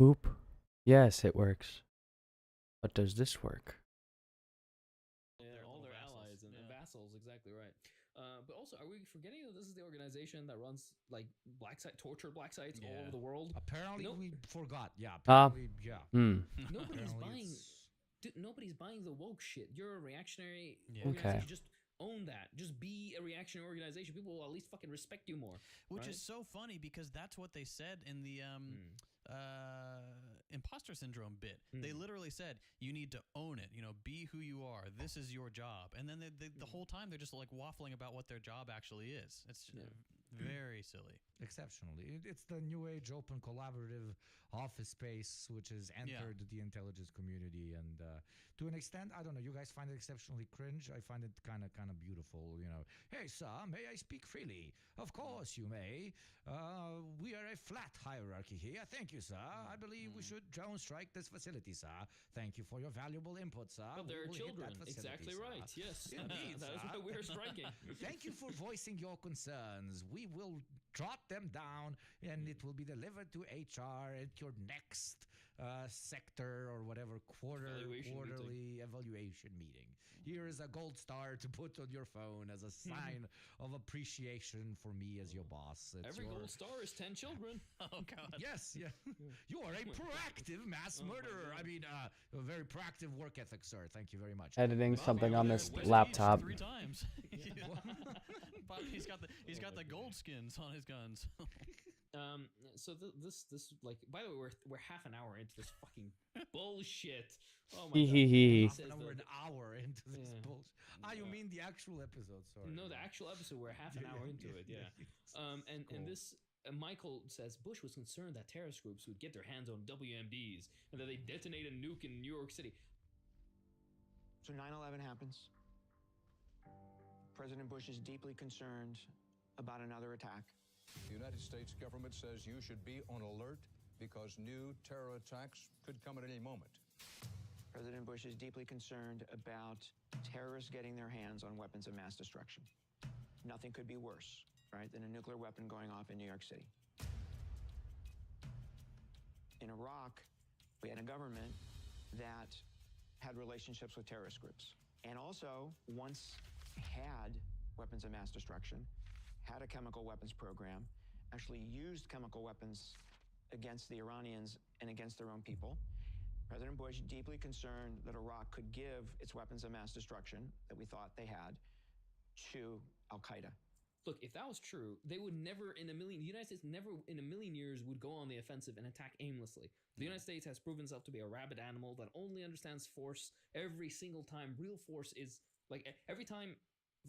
Boop. Yes, it works. But does this work? Yeah, all their vassals. allies and Yeah. vassals, exactly right. But also, are we forgetting that this is the organization that runs like black site torture black sites all Yeah. over the world? Apparently, Nope. we forgot. Yeah, Ah. apparently, yeah. Nobody's Apparently buying. it's- Dude, nobody's buying the woke shit. You're a reactionary Yeah. organization. Okay. Just own that. Just be a reactionary organization. People will at least fucking respect you more. Which right? is so funny because that's what they said in the imposter syndrome bit. They literally said you need to own it. You know, be who you are. This is your job. And then the whole time they're just like waffling about what their job actually is. It's very silly. Exceptionally. It's the new age open collaborative office space which has entered the intelligence community, and to an extent, I don't know, you guys find it exceptionally cringe. I find it kind of beautiful, you know. Hey sir, may I speak freely? Of course you may. We are a flat hierarchy here. Thank you, sir. I believe we should drone strike this facility, sir. Thank you for your valuable input, sir. But We they're will hit children. that facility, Exactly sir. right. Yes. Indeed, That is sir. why we're striking. Thank you for voicing your concerns. We will jot them down, and it will be delivered to HR at your next sector or whatever quarterly evaluation meeting. Here is a gold star to put on your phone as a sign of appreciation for me as your boss. It's Every your... gold star is 10 children. Oh god. Yes, yeah. You are a proactive mass murderer. God. I mean, a very proactive work ethic, sir. Thank you very much. Editing Well, something yeah, on well, this there's laptop. 3 times. But he's got the gold skins on his guns. So this like, by the way, we're half an hour into this fucking bullshit. Oh my Hee god. hee hee. He Half says an hour, that- an hour into this Yeah. bullshit. You mean the actual episode? Sorry. No, the actual episode. We're half an hour into it. Yeah. And Cool. this Michael says Bush was concerned that terrorist groups would get their hands on WMDs and that they detonate a nuke in New York City. So 9/11 happens. President Bush is deeply concerned about another attack. The United States government says you should be on alert because new terror attacks could come at any moment. President Bush is deeply concerned about terrorists getting their hands on weapons of mass destruction. Nothing could be worse, right, than a nuclear weapon going off in New York City. In Iraq, we had a government that had relationships with terrorist groups and also once had weapons of mass destruction, had a chemical weapons program, actually used chemical weapons against the Iranians and against their own people. President Bush, deeply concerned that Iraq could give its weapons of mass destruction that we thought they had to Al-Qaeda. Look, if that was true, they would never in a million, the United States never in a million years would go on the offensive and attack aimlessly. The United States has proven itself to be a rabid animal that only understands force every single time. Real force is, like, every time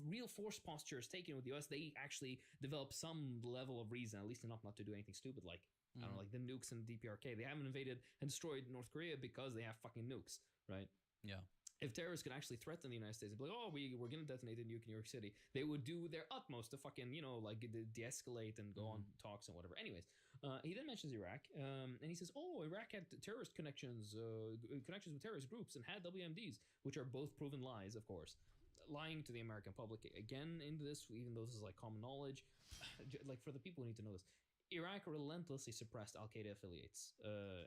real force posture is taken with the US, they actually develop some level of reason, at least enough not to do anything stupid like, I don't know, like the nukes and DPRK. They haven't invaded and destroyed North Korea because they have fucking nukes, right? Yeah. If terrorists could actually threaten the United States, they'd be like, oh, we're going to detonate a nuke in New York City, they would do their utmost to fucking, you know, like de-escalate and go on talks and whatever. Anyways, he then mentions Iraq, and he says, oh, Iraq had terrorist connections with terrorist groups and had WMDs, which are both proven lies, of course. Lying to the American public again into this, even though this is like common knowledge. Like, for the people who need to know this, Iraq relentlessly suppressed Al-Qaeda affiliates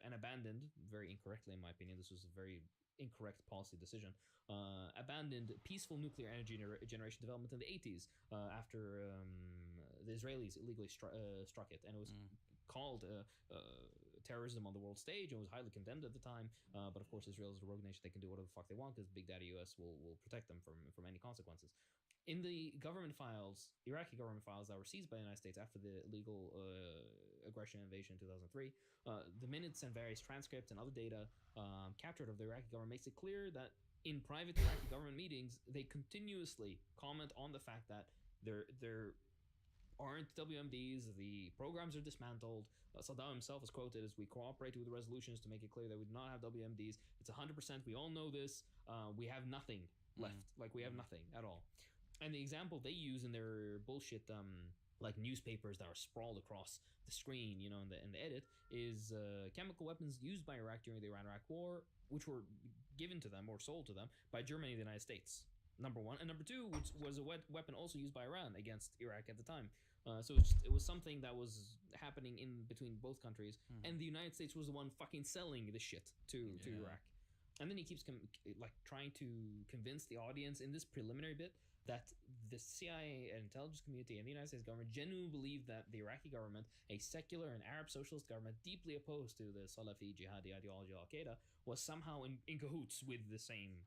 and abandoned, very incorrectly in my opinion, this was a very incorrect policy decision, abandoned peaceful nuclear energy generation development in the 80s after the Israelis illegally struck it, and it was called terrorism on the world stage and was highly condemned at the time, but of course Israel is a rogue nation, they can do whatever the fuck they want because Big Daddy US will protect them from any consequences. In the government files, Iraqi government files that were seized by the United States after the illegal aggression invasion in 2003, the minutes and various transcripts and other data captured of the Iraqi government makes it clear that in private Iraqi government meetings, they continuously comment on the fact that there aren't WMDs, the programs are dismantled. Saddam himself is quoted as, we cooperated with the resolutions to make it clear that we do not have WMDs. It's 100%, we all know this. We have nothing left. Like, we have nothing at all. And the example they use in their bullshit, like newspapers that are sprawled across the screen, you know, in the edit, is chemical weapons used by Iraq during the Iran-Iraq War, which were given to them or sold to them by Germany and the United States. Number one. And number two, which was a weapon also used by Iran against Iraq at the time. So it was something that was happening in between both countries, and the United States was the one fucking selling the shit to Iraq. And then he keeps trying to convince the audience in this preliminary bit that the CIA and intelligence community and the United States government genuinely believe that the Iraqi government, a secular and Arab socialist government deeply opposed to the Salafi jihadi ideology of Al Qaeda, was somehow in cahoots with the same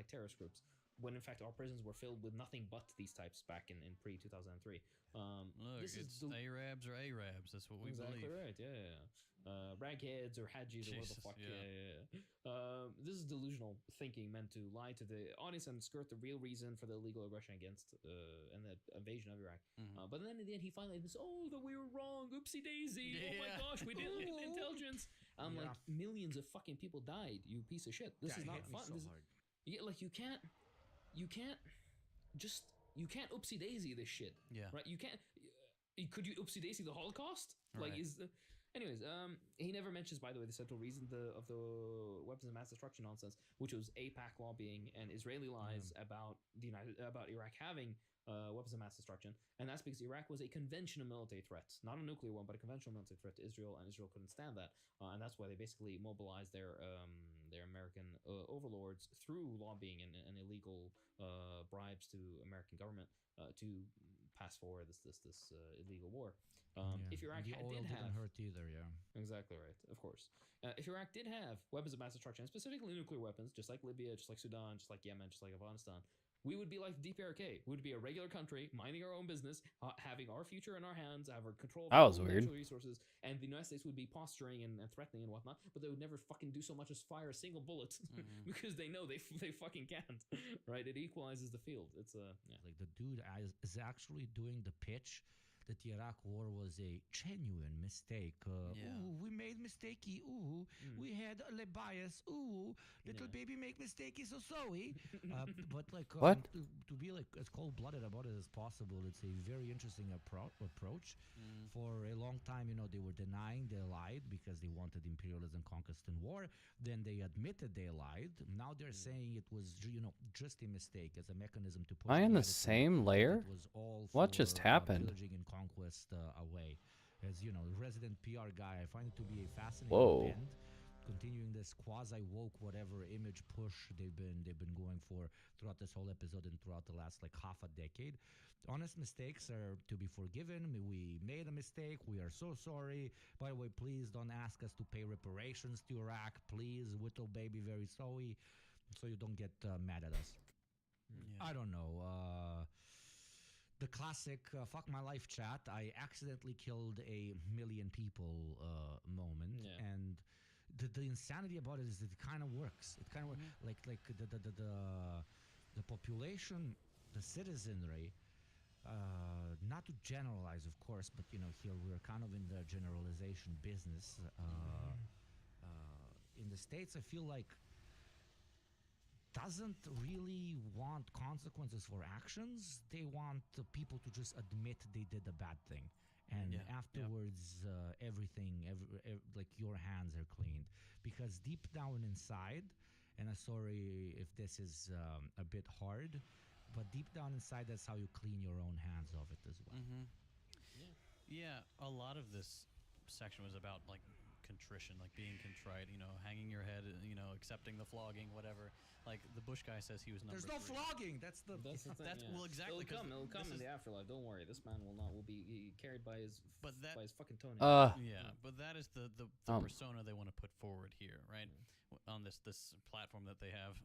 terrorist groups. When in fact our prisons were filled with nothing but these types back in pre 2003. Look, it's Arabs or Arabs. That's what we exactly believe. Right. Yeah. Ragheads or Hajis or what the fuck. Yeah. This is delusional thinking meant to lie to the audience and skirt the real reason for the illegal aggression against and the invasion of Iraq. But then in the end, he finally this, that we were wrong. Oopsie daisy. Oh my gosh, we didn't get the intelligence. I'm like, millions of fucking people died. You piece of shit. This is not fun. So hard. You can't oopsie daisy this shit. Yeah. Right. You can't. Could you oopsie daisy the Holocaust? Right. Anyways, he never mentions, by the way, the central reason of the weapons of mass destruction nonsense, which was AIPAC lobbying and Israeli lies about about Iraq having weapons of mass destruction, and that's because Iraq was a conventional military threat, not a nuclear one, but a conventional military threat to Israel, and Israel couldn't stand that, and that's why they basically mobilized their American overlords through lobbying and illegal bribes to American government to pass forward this illegal war. If Iraq didn't hurt either, exactly right, of course. If Iraq did have weapons of mass destruction, specifically nuclear weapons, just like Libya, just like Sudan, just like Yemen, just like Afghanistan, we would be like DPRK. We would be a regular country, minding our own business, having our future in our hands, have our control of our natural resources, and the United States would be posturing and threatening and whatnot, but they would never fucking do so much as fire a single bullet because they know they fucking can't, right? It equalizes the field. It's like the dude is actually doing the pitch that the Iraq war was a genuine mistake. Ooh, we made mistakey. Ooh, we had a bias. Ooh, little baby make mistakey so-so-y. But like what? To be like as cold-blooded about it as possible, it's a very interesting approach. For a long time, they were denying they lied because they wanted imperialism, conquest, and war. Then they admitted they lied. Now they're saying it was, just a mistake as a mechanism to push. Am I in the same layer? Was all what just happened? Pillaging and conquest away. As resident PR guy, I find it to be a fascinating event. Continuing this quasi-woke whatever image push they've been going for throughout this whole episode and throughout the last half a decade. Honest mistakes are to be forgiven. We made a mistake. We are so sorry. By the way, please don't ask us to pay reparations to Iraq. Please, little baby, very sorry, so you don't get mad at us. I don't know. The classic fuck my life chat, I accidentally killed 1 million people moment. And the insanity about it is that it kind of works. It kind of like the population, the citizenry, not to generalize, of course, but here we're kind of in the generalization business. In the States, I feel like doesn't really want consequences for actions. They want people to just admit they did a bad thing, and afterwards everything like your hands are cleaned, because deep down inside, and I'm sorry if this is a bit hard, but deep down inside, that's how you clean your own hands of it as well. Yeah, a lot of this section was about like contrition, like being contrite, hanging your head, accepting the flogging, whatever. Like the Bush guy says he was number There's no 3. flogging. That's the thing. Well, exactly. It'll come in the afterlife. Don't worry. This man will be carried by his fucking toenail. But that is the persona they want to put forward here, right? On this platform that they have.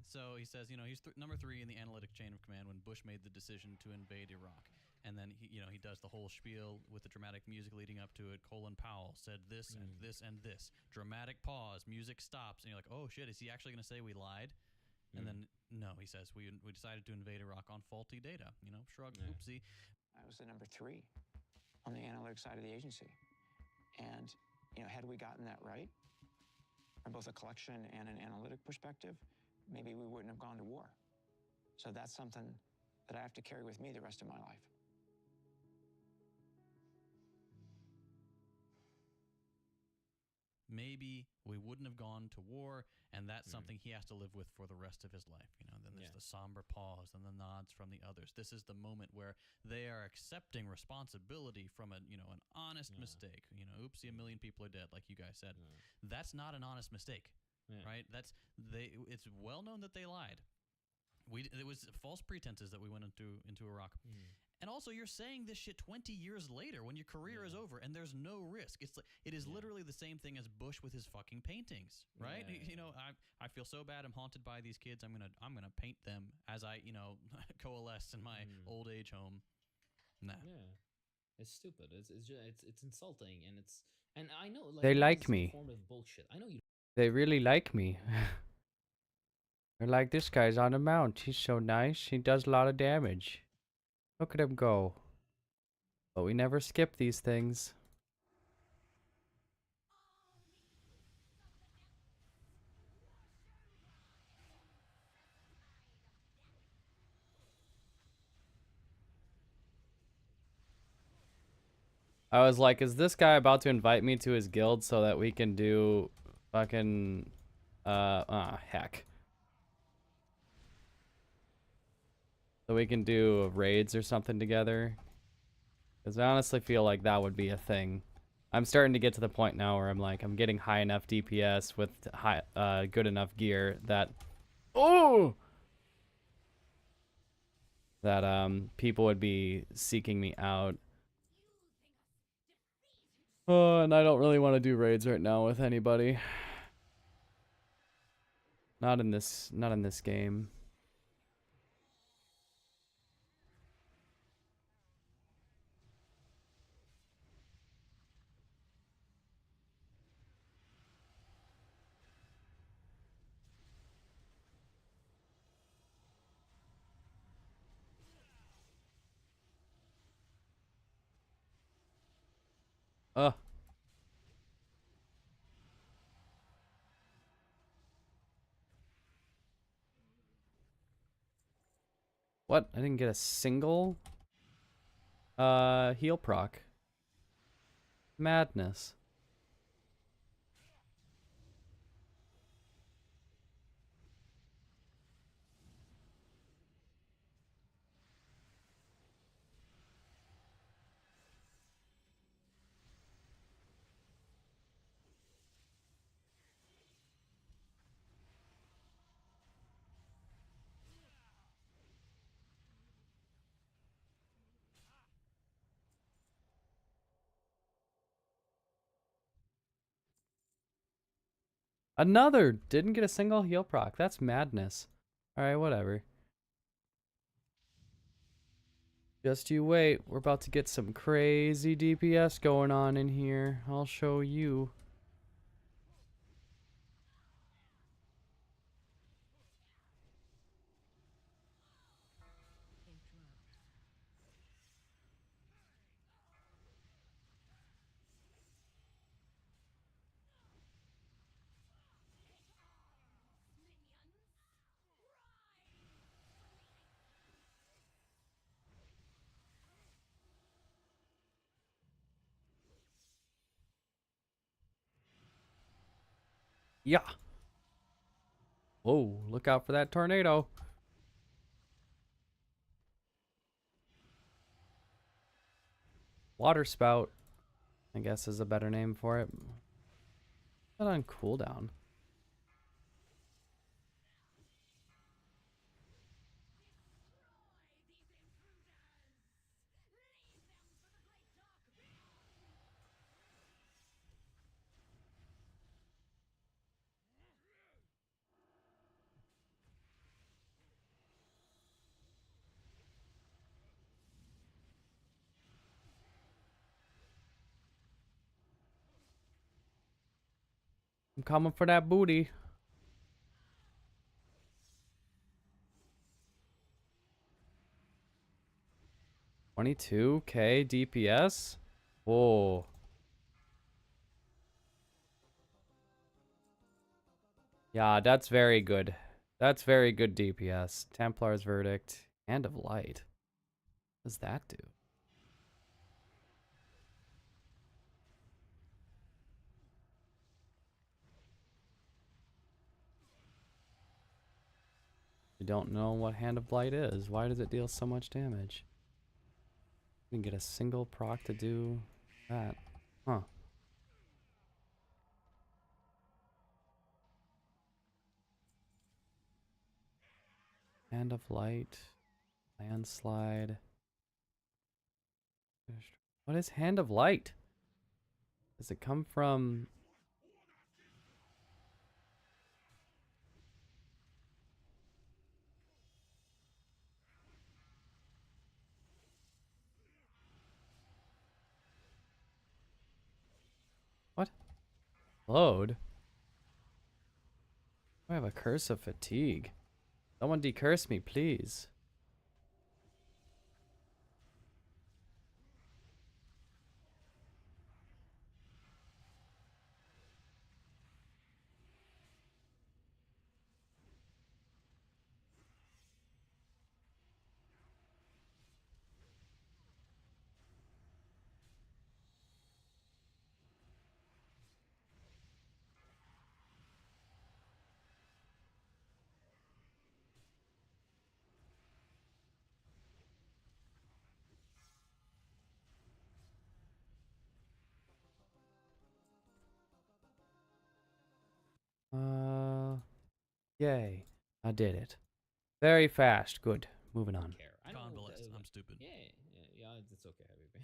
So he says, he's number 3 in the analytic chain of command when Bush made the decision to invade Iraq. And then he does the whole spiel with the dramatic music leading up to it. Colin Powell said this and this and this. Dramatic pause. Music stops, and you're like, "Oh shit! Is he actually going to say we lied?" And then no, he says we decided to invade Iraq on faulty data. Shrug, oopsie. I was the number 3 on the analytic side of the agency, and had we gotten that right, from both a collection and an analytic perspective, maybe we wouldn't have gone to war. So that's something that I have to carry with me the rest of my life. maybe we wouldn't have gone to war, and that's something he has to live with for the rest of his life. You know, then there's the somber pause and the nods from the others. This is the moment where they are accepting responsibility from an honest mistake. You know, oopsie, a million people are dead, like you guys said. That's not an honest mistake, right? It's well known that they lied. It was false pretenses that we went into Iraq. And also, you're saying this shit 20 years later when your career is over and there's no risk. It is literally the same thing as Bush with his fucking paintings, right? You know, I feel so bad. I'm haunted by these kids. I'm gonna paint them as I coalesce in my old age home. Nah. Yeah, it's stupid. It's insulting, and I know They like me. Formative bullshit. I know you. They really like me. They're like, this guy's on a mount. He's so nice. He does a lot of damage. Look at him go. But we never skip these things. I was like, is this guy about to invite me to his guild so that we can do fucking heck. So we can do raids or something together. Because I honestly feel like that would be a thing. I'm starting to get to the point now where I'm like, I'm getting high enough DPS with good enough gear that... Oh! That people would be seeking me out. Oh, and I don't really want to do raids right now with anybody. Not in this game. What? I didn't get a single heal proc. Madness. Another! Didn't get a single heal proc. That's madness. Alright, whatever. Just you wait. We're about to get some crazy DPS going on in here. I'll show you. Yeah. Whoa, look out for that tornado. Water spout, I guess is a better name for it. Put on cooldown. I'm coming for that booty. $22K DPS? Whoa. Yeah, that's very good. That's very good DPS. Templar's Verdict. Hand of Light. What does that do? You don't know what Hand of Blight is. Why does it deal so much damage? You can get a single proc to do that. Huh. Hand of Light. Landslide. What is Hand of Light? Does it come from... What? Load? I have a curse of fatigue. Someone decurse me, please. Yay. I did it. Very fast. Good. Moving on. Care. I know Convalesce. I'm stupid. Yeah, it's okay, Habibi.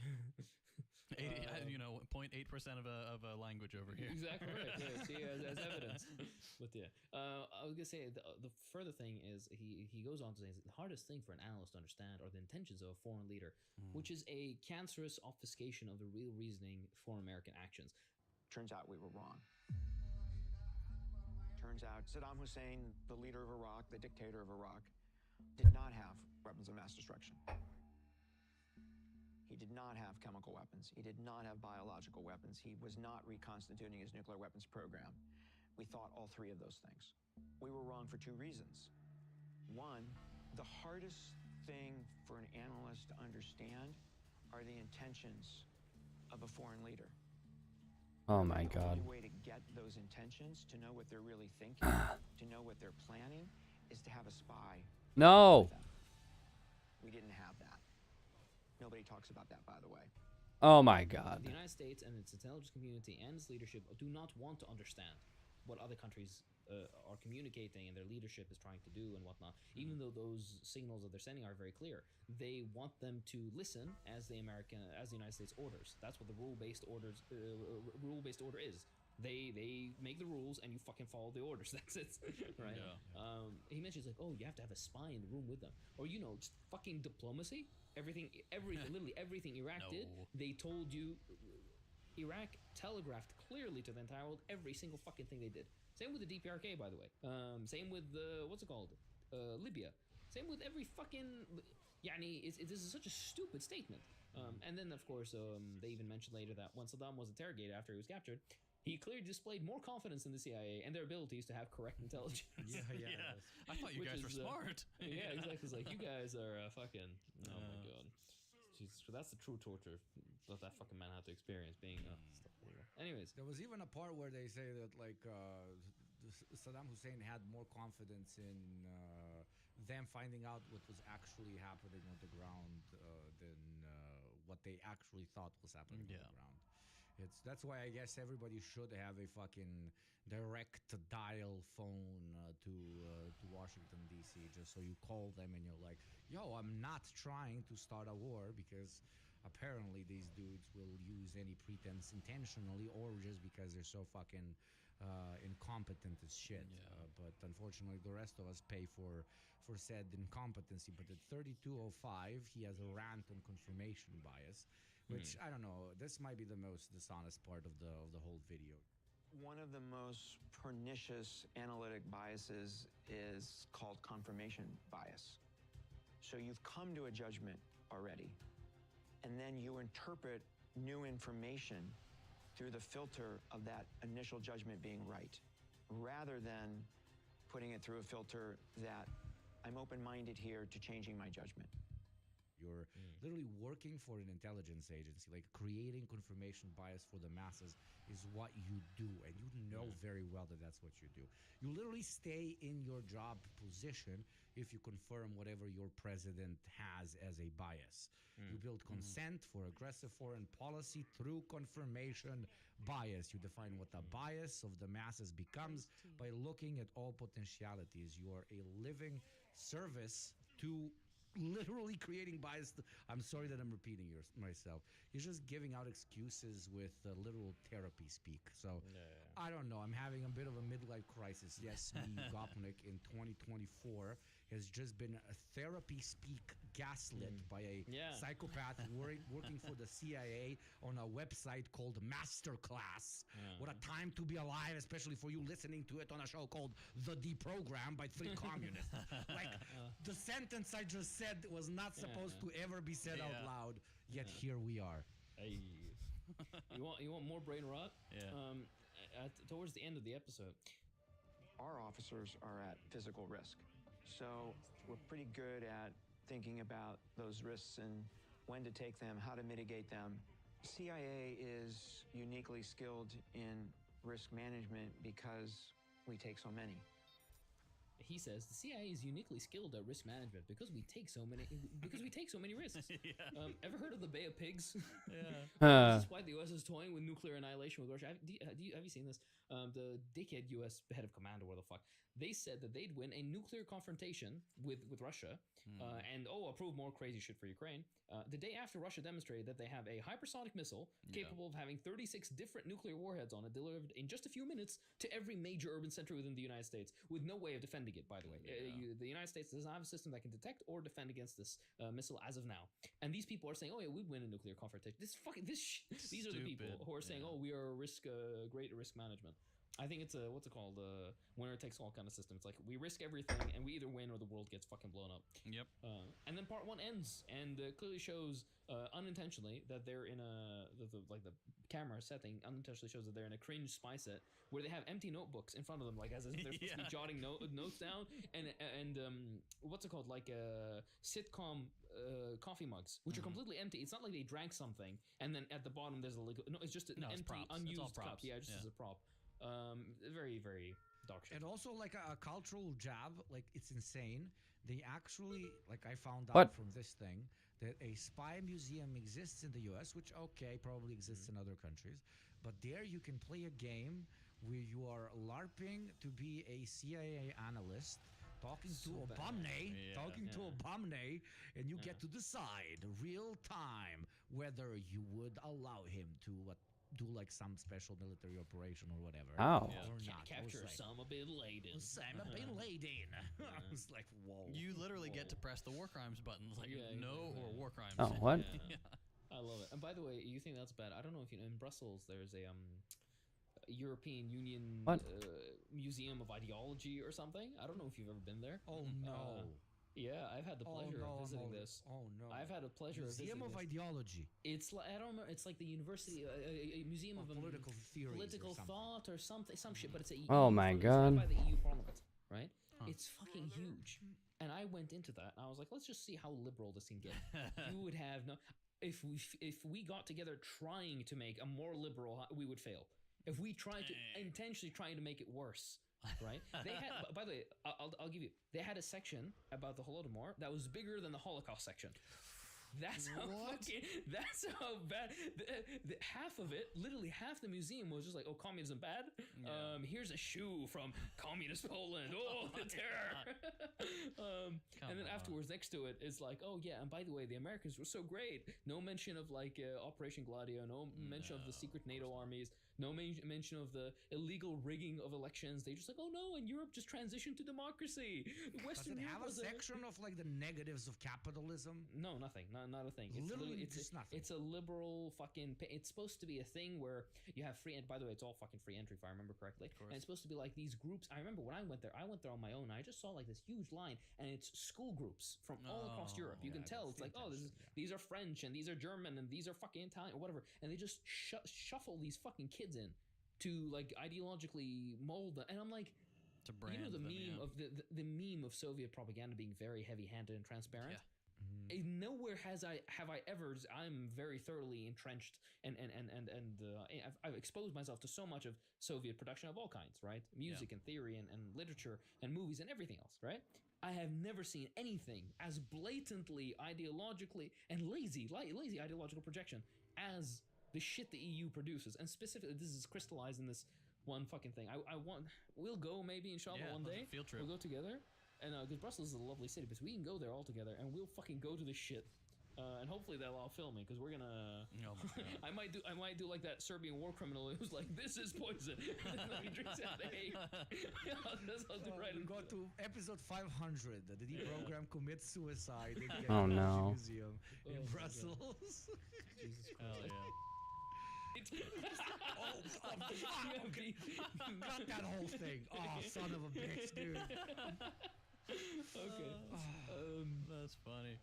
0.8% of a language over here. Exactly right. Yeah, see, as evidence. But yeah, I was gonna say the further thing is he goes on to say the hardest thing for an analyst to understand are the intentions of a foreign leader, which is a cancerous obfuscation of the real reasoning for American actions. Turns out we were wrong. Turns out Saddam Hussein, the leader of Iraq, the dictator of Iraq, did not have weapons of mass destruction. He did not have chemical weapons. He did not have biological weapons. He was not reconstituting his nuclear weapons program. We thought all three of those things. We were wrong for two reasons. One, the hardest thing for an analyst to understand are the intentions of a foreign leader. Oh my god. The only way to get those intentions, to know what they're really thinking, to know what they're planning, is to have a spy. No! We didn't have that. Nobody talks about that, by the way. Oh my god. The United States and its intelligence community and its leadership do not want to understand what other countries are communicating and their leadership is trying to do and whatnot, even though those signals that they're sending are very clear. They want them to listen as the United States orders. That's what the rule-based order is. They make the rules and you fucking follow the orders. That's it, right? Yeah. He mentions like, oh, you have to have a spy in the room with them, or just fucking diplomacy. Literally everything Iraq did, they told you. Iraq telegraphed clearly to the entire world every single fucking thing they did. Same with the DPRK, by the way. Same with Libya. Same with every fucking. This is such a stupid statement. And then, of course, they even mentioned later that when Saddam was interrogated after he was captured, he clearly displayed more confidence in the CIA and their abilities to have correct intelligence. Yeah. I thought you guys were smart. Yeah, exactly. It's like, you guys are fucking. Oh my god. Jesus, that's the true torture that fucking man had to experience being. Anyways, there was even a part where they say that Saddam Hussein had more confidence in them finding out what was actually happening on the ground than what they actually thought was happening on the ground. That's why I guess everybody should have a fucking direct dial phone to Washington D.C. just so you call them and you're like, yo, I'm not trying to start a war, because apparently these dudes will use any pretense intentionally or just because they're so fucking incompetent as shit. But unfortunately, the rest of us pay for said incompetency. But at 32:05, he has a rant on confirmation bias, which I don't know. This might be the most dishonest part of the whole video. One of the most pernicious analytic biases is called confirmation bias. So you've come to a judgment already, and then you interpret new information through the filter of that initial judgment being right, rather than putting it through a filter that I'm open-minded here to changing my judgment. You're literally working for an intelligence agency, like creating confirmation bias for the masses is what you do, and you know very well that that's what you do. You literally stay in your job position if you confirm whatever your president has as a bias. You build consent for aggressive foreign policy through confirmation bias. You define what the bias of the masses becomes by looking at all potentialities. You are a living service to literally creating bias. I'm sorry that I'm repeating myself. He's just giving out excuses with literal therapy speak. So I don't know. I'm having a bit of a midlife crisis. Yes, me, Gopnik, in 2024 has just been a therapy speak gaslit by a psychopath working for the CIA on a website called Masterclass. What a time to be alive, especially for you listening to it on a show called The Deprogram by three communists. Like, the sentence I just said was not supposed to ever be said out loud, yet here we are. Hey. you want more brain rot? Towards the end of the episode, Our officers are at physical risk. So we're pretty good at thinking about those risks and when to take them, how to mitigate them. CIA is uniquely skilled in risk management because we take so many. he says the CIA is uniquely skilled at risk management because we take so many risks. Ever heard of the Bay of Pigs? This is why the U.S. is toying with nuclear annihilation with Russia. Have you seen this? The dickhead U.S. head of command, or where the fuck, they said that they'd win a nuclear confrontation with Russia and approve more crazy shit for Ukraine. The day after Russia demonstrated that they have a hypersonic missile capable of having 36 different nuclear warheads on it, delivered in just a few minutes to every major urban center within the United States, with no way of defending it, by the way. The United States does not have a system that can detect or defend against this missile as of now. And these people are saying, oh yeah, we'd win a nuclear confrontation. These are the people who are saying, oh, we are great at risk management. I think it's a, what's it called, winner takes all kind of system. It's like, we risk everything and we either win or the world gets fucking blown up. Yep. And then part one ends and clearly shows unintentionally that they're in the camera setting unintentionally shows that they're in a cringe spy set where they have empty notebooks in front of them, like as if they're supposed to be jotting notes down, and what's it called, like sitcom coffee mugs, which are completely empty. It's not like they drank something and then at the bottom there's a liquid. No, it's just an empty, unused cup. Yeah, just as a prop. Very, very dog shit. And also, like a cultural jab, like it's insane. They actually, like I found What? out from this thing, that a spy museum exists in the US, which, okay, probably exists in other countries. But there you can play a game where you are LARPing to be a CIA analyst, talking to Obamne, and you get to decide real time whether you would allow him to do like some special military operation or whatever. Oh. Or not. Capture Osama bin Laden. Osama bin Laden. I was like, whoa. You literally get to press the war crimes buttons, like no or war crimes. Oh, what? I love it. And by the way, you think that's bad? I don't know if you know. In Brussels, there's a European Union Museum of Ideology or something. I don't know if you've ever been there. Oh no. Yeah, I've had the pleasure of visiting this. Oh no. I've had a pleasure of visiting Museum of this. Ideology. It's like, I don't remember. It's like the university, a museum of political theories, political or thought or something, some shit. But it's a Oh my it's God. by the EU Parliament, right? It's fucking huge. And I went into that and I was like, let's just see how liberal this can get. You would have no. If we got together trying to make a more liberal, we would fail. If we tried to intentionally trying to make it worse. Right? They had, by the way, I'll give you. They had a section about the Holodomor that was bigger than the Holocaust section. That's how that's how bad. Half of it, literally half the museum was just like, oh, communism bad. Here's a shoe from communist Poland. Oh, the terror. And then afterwards, next to it, it's like, oh yeah, and by the way, the Americans were so great. No mention of like Operation Gladio. No mention of the secret NATO armies. No mention of the illegal rigging of elections. They just like, oh no, and Europe just transitioned to democracy. Western Does it Europe have a was section of like the negatives of capitalism? No, nothing. Not a thing. It's Literally it's just nothing. It's a liberal fucking. It's supposed to be a thing where you have free. And by the way, it's all fucking free entry if I remember correctly. And it's supposed to be like these groups. I remember when I went there on my own. I just saw like this huge line, and it's school groups from all across Europe. You can tell it's like, oh, these are French, and these are German, and these are fucking Italian or whatever. And they just shuffle these fucking kids in to like ideologically mold them. And I'm like, to brand you know the them, meme of the meme of Soviet propaganda being very heavy-handed and transparent. Nowhere have I ever. I'm very thoroughly entrenched and I've exposed myself to so much of Soviet production of all kinds, right? Music and theory and literature and movies and everything else, right? I have never seen anything as blatantly ideologically and lazy ideological projection as the shit the EU produces, and specifically this is crystallized in this one fucking thing. We'll go maybe inshallah one day. Field trip. We'll go together. And because Brussels is a lovely city, because we can go there all together, and we'll fucking go to this shit, and hopefully they'll all film me, because we're gonna. Oh my God. I might do like that Serbian war criminal who's like, "This is poison," and then he drinks out the hay. I'll do right. We got to episode 500. The D program commits suicide in the Oh, Technology no. Museum in my Brussels. Jesus Hell Christ. yeah. Got that whole thing. Oh, son of a bitch, dude. Okay. That's funny.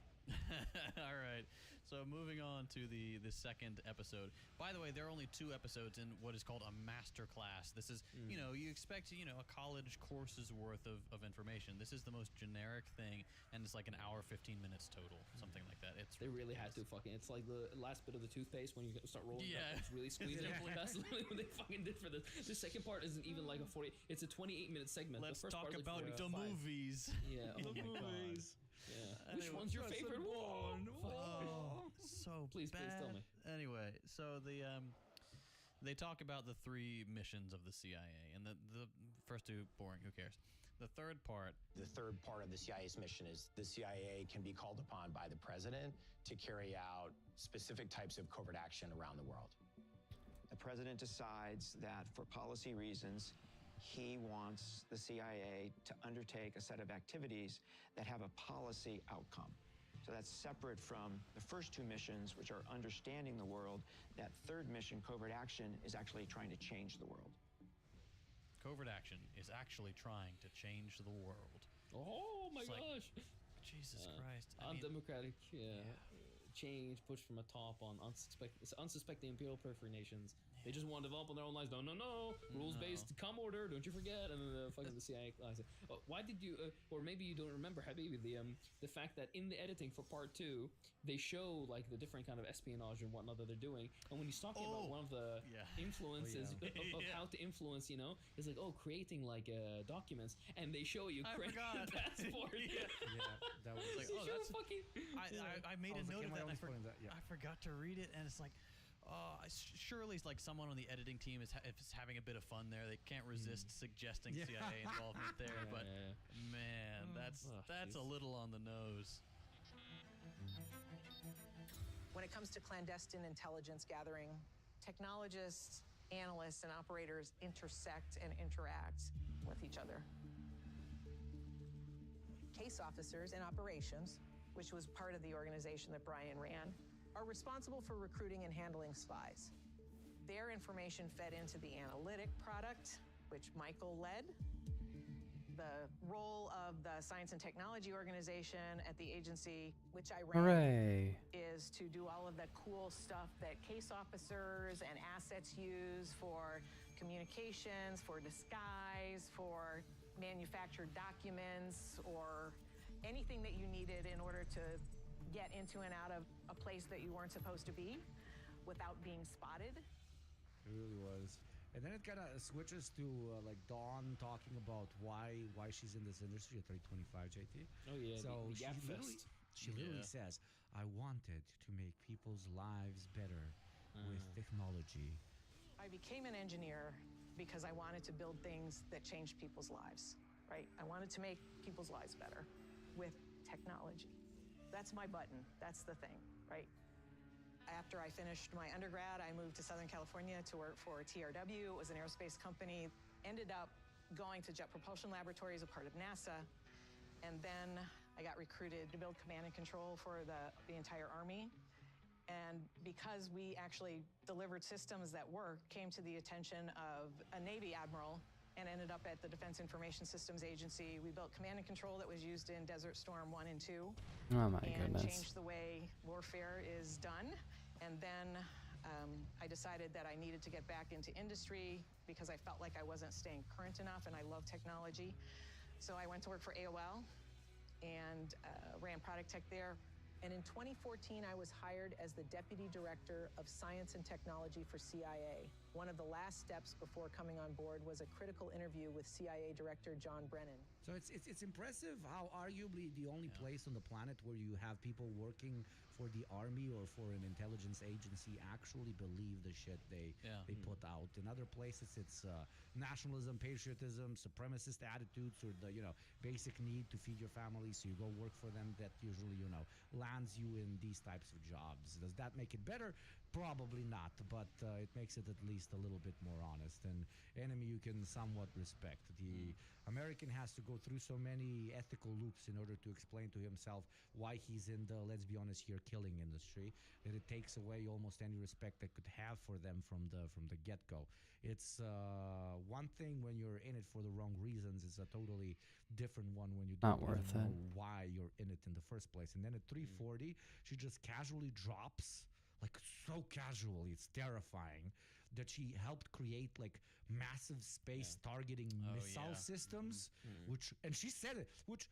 All right. So moving on to the second episode. By the way, there are only 2 episodes in what is called a master class. This is, you know, you expect, you know, a college course's worth of information. This is the most generic thing, and it's like an hour, 15 minutes total, something like that. They really had to fucking. It's like the last bit of the toothpaste when you start rolling. Yeah. It's really squeezing. That's literally what they fucking did for this. The second part isn't even like a 40. It's a 28-minute segment. Let's the first talk part is about like the 45. movies. Yeah. Oh The my God. movies. Yeah. Anyway, Which one's your Russell favorite one? Oh, so Please bad. tell me. Anyway, so they talk about the 3 missions of the CIA, and the first 2 boring. Who cares? The third part. The third part of the CIA's mission is the CIA can be called upon by the president to carry out specific types of covert action around the world. The president decides that for policy reasons, he wants the CIA to undertake a set of activities that have a policy outcome. So that's separate from the first 2 missions, which are understanding the world. That third mission, covert action, is actually trying to change the world. Covert action is actually trying to change the world. Oh my It's like, gosh. Jesus Christ. I mean, Undemocratic change pushed from atop on unsuspecting imperial periphery nations. They just want to develop on their own lives. No. Rules-based calm order. Don't you forget. And then the CIA. Why did you? Or maybe you don't remember, Habibi, the fact that in the editing for part 2, they show like the different kind of espionage and whatnot that they're doing. And when he's talking about one of the influences of how to influence, you know, it's like creating like documents, and they show you creating a passport. Yeah, that was like, oh, that's fucking. I made a note of that. And I Yeah. forgot to read it, and it's like, surely it's like someone on the editing team is having a bit of fun there. They can't resist suggesting CIA involvement there, but man, that's a little on the nose. When it comes to clandestine intelligence gathering, technologists, analysts, and operators intersect and interact with each other. Case officers in operations, which was part of the organization that Brian ran, are responsible for recruiting and handling spies. Their information fed into the analytic product, which Michael led. The role of the Science and Technology Organization at the agency, which I ran, Hooray. is to do all of the cool stuff that case officers and assets use for communications, for disguise, for manufactured documents, or anything that you needed in order to get into and out of a place that you weren't supposed to be without being spotted. It really was. And then it kind of switches to like Dawn talking about why she's in this industry at 325 JT. Oh yeah. So the Gap she literally says, "I wanted to make people's lives better with technology." I became an engineer because I wanted to build things that changed people's lives, right? I wanted to make people's lives better with technology. That's my button. That's the thing, right? After I finished my undergrad, I moved to Southern California to work for TRW. It was an aerospace company. Ended up going to Jet Propulsion Laboratory as a part of NASA. And then I got recruited to build command and control for the entire Army. And because we actually delivered systems that worked, came to the attention of a Navy admiral and ended up at the Defense Information Systems Agency. We built command and control that was used in Desert Storm 1 and 2. Oh my and goodness. changed the way warfare is done. And then I decided that I needed to get back into industry because I felt like I wasn't staying current enough, and I love technology. So I went to work for AOL and ran product tech there. And in 2014, I was hired as the Deputy Director of Science and Technology for CIA. One of the last steps before coming on board was a critical interview with CIA Director John Brennan. So it's impressive how arguably the only place on the planet where you have people working for the army or for an intelligence agency actually believe the shit they put out. In other places, it's nationalism, patriotism, supremacist attitudes, or the basic need to feed your family, so you go work for them. That usually lands you in these types of jobs. Does that make it better? Probably not, but it makes it at least a little bit more honest. And enemy you can somewhat respect. The American has to go through so many ethical loops in order to explain to himself why he's in the, let's be honest here, killing industry, that it takes away almost any respect they could have for them from the get-go. It's one thing when you're in it for the wrong reasons. It's a totally different one when you don't even know why you're in it in the first place. And then at 3:40, she just casually drops, like so casually, it's terrifying, that she helped create like massive space targeting missile systems, and she said it, which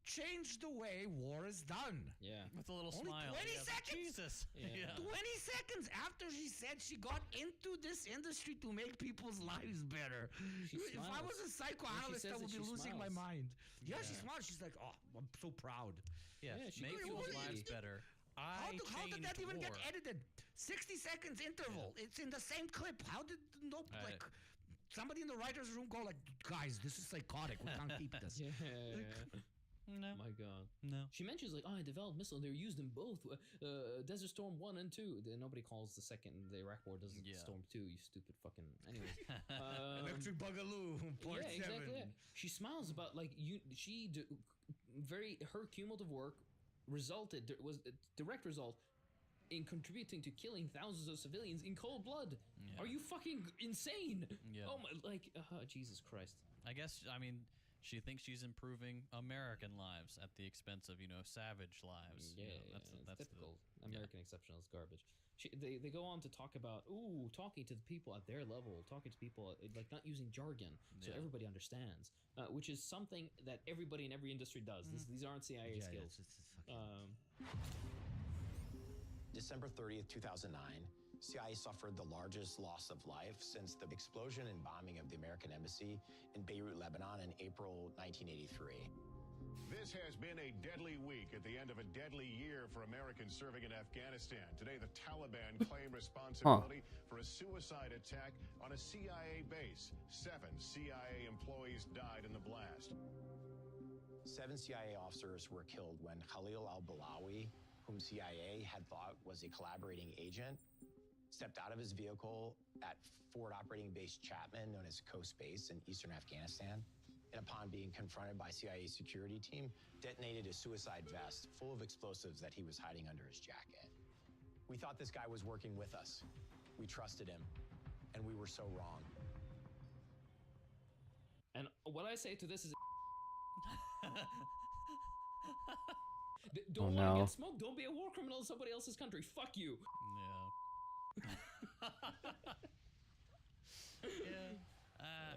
changed the way war is done. Yeah. With a little Only smile. 20 Yeah, seconds. Jesus. Yeah. 20 seconds after she said she got into this industry to make people's lives better. If I was a psychoanalyst, I would be losing my mind. Yeah, she smiles. She's like, oh, I'm so proud. Yeah, she make goes, people's "What lives is it?" better. How did that even get war. edited? 60 seconds interval. It's in the same clip. How did somebody in the writer's room go like, guys, this is psychotic. We can't keep this. No. My God. No. She mentions like, I developed missiles. They're used in both Desert Storm 1 and 2. Nobody calls the second, the Iraq War Desert Storm 2. You stupid fucking. Anyways. Electric Boogaloo. Part 7. Exactly. Yeah. She smiles about like her cumulative work was a direct result in contributing to killing thousands of civilians in cold blood. Are you fucking insane? Oh my, Jesus Christ. I guess, I mean, she thinks she's improving American lives at the expense of, savage lives. That's typical. American exceptionalist garbage. They go on to talk about, talking to the people at their level, talking to people, like not using jargon so everybody understands, which is something that everybody in every industry does. These aren't CIA skills. December 30th, 2009, CIA suffered the largest loss of life since the explosion and bombing of the American embassy in Beirut, Lebanon in April 1983. This has been a deadly week at the end of a deadly year for Americans serving in Afghanistan. Today, the Taliban claim responsibility for a suicide attack on a CIA base. 7 CIA employees died in the blast. 7 CIA officers were killed when Khalil al-Balawi, whom CIA had thought was a collaborating agent, stepped out of his vehicle at Forward Operating Base Chapman, known as Coast Base in eastern Afghanistan, and upon being confronted by CIA security team, detonated a suicide vest full of explosives that he was hiding under his jacket. We thought this guy was working with us. We trusted him, and we were so wrong. And what I say to this is, don't want to get smoked. Don't be a war criminal in somebody else's country. Fuck you.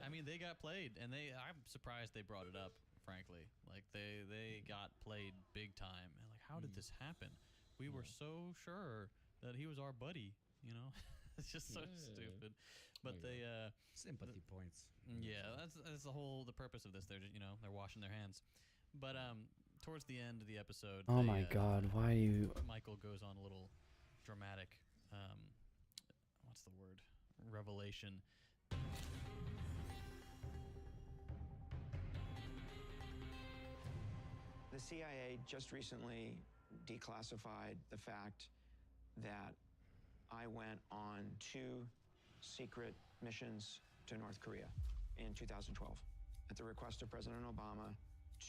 I mean, they got played, and I'm surprised they brought it up, frankly. Like, they got played big time. And like, how did this happen? We were so sure that he was our buddy, It's just so stupid. But sympathy points. Yeah, that's the purpose of this. They're just, they're washing their hands. But towards the end of the episode, oh my God, why you? Michael goes on a little dramatic, what's the word? Revelation. The CIA just recently declassified the fact that I went on 2 secret missions to North Korea in 2012 at the request of President Obama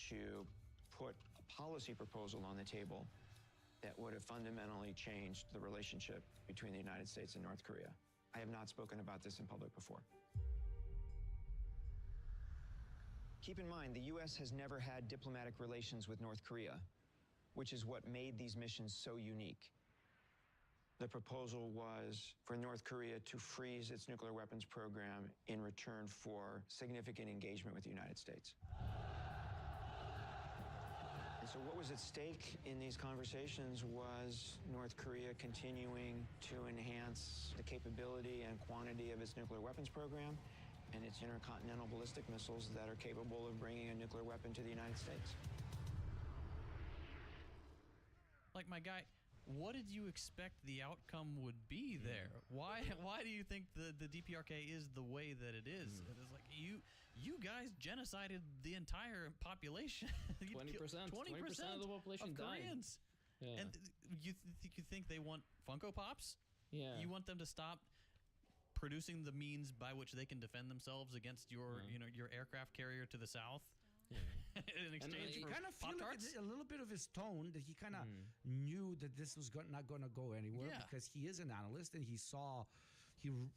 to put a policy proposal on the table that would have fundamentally changed the relationship between the United States and North Korea. I have not spoken about this in public before. Keep in mind, the U.S. has never had diplomatic relations with North Korea, which is what made these missions so unique. The proposal was for North Korea to freeze its nuclear weapons program in return for significant engagement with the United States. And So what was at stake in these conversations was North Korea continuing to enhance the capability and quantity of its nuclear weapons program and its intercontinental ballistic missiles that are capable of bringing a nuclear weapon to the United States. Like, my guy, what did you expect the outcome would be there? Why do you think the DPRK is the way that it is? It is like you guys genocided the entire population. 20%. 20% of the population of died. Koreans. Yeah. And you think they want Funko Pops? Yeah. You want them to stop producing the means by which they can defend themselves against your your aircraft carrier to the south? In exchange for kind of feel like Pop-Tarts? a little bit of his tone that he kind of knew that this was not going to go anywhere, Yeah. because he is an analyst and he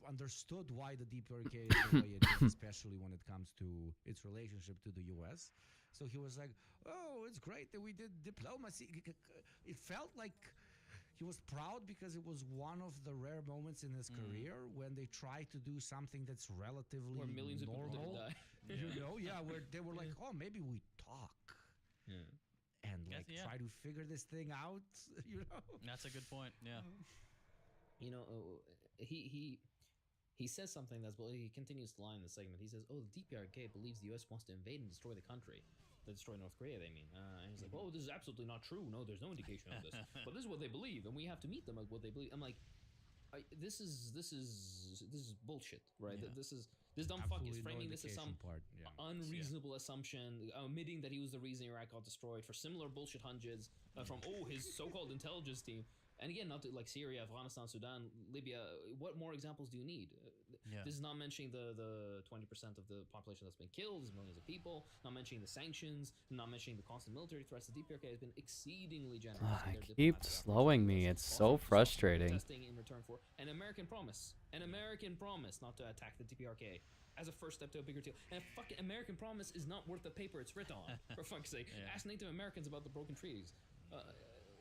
understood why the DPRK is the way it is, especially when it comes to its relationship to the U.S. So he was like, "Oh, it's great that we did diplomacy." It felt like he was proud because it was one of the rare moments in his career when they tried to do something that's relatively Where millions of people normal. didn't die. Where they were like, "Oh, maybe we talk." And like try to figure this thing out, That's a good point. Yeah. You know, he says something he continues to lie in the segment. He says, "Oh, the DPRK believes the U.S. wants to invade and destroy the country." Destroy North Korea, they mean. And he's like, "Oh, this is absolutely not true. No, there's no indication of this. But this is what they believe, and we have to meet them at what they believe." I'm like, this is bullshit, right? Yeah. This dumb fuck is Absolutely no framing this as some indication part, yeah. unreasonable assumption, omitting that he was the reason Iraq got destroyed for similar bullshit hunches from his so-called intelligence team. And again, not to, like Syria, Afghanistan, Sudan, Libya. What more examples do you need? This is not mentioning the 20% of the population that's been killed. There's millions of people. Not mentioning the sanctions. Not mentioning the constant military threats. The DPRK has been exceedingly generous. in their Keep diplomatic slowing me. operations, It's so offering frustrating. Testing in return for an American promise. An American promise not to attack the DPRK as a first step to a bigger deal. And a fucking American promise is not worth the paper it's written on. For fuck's sake. Ask Native Americans about the broken treaties.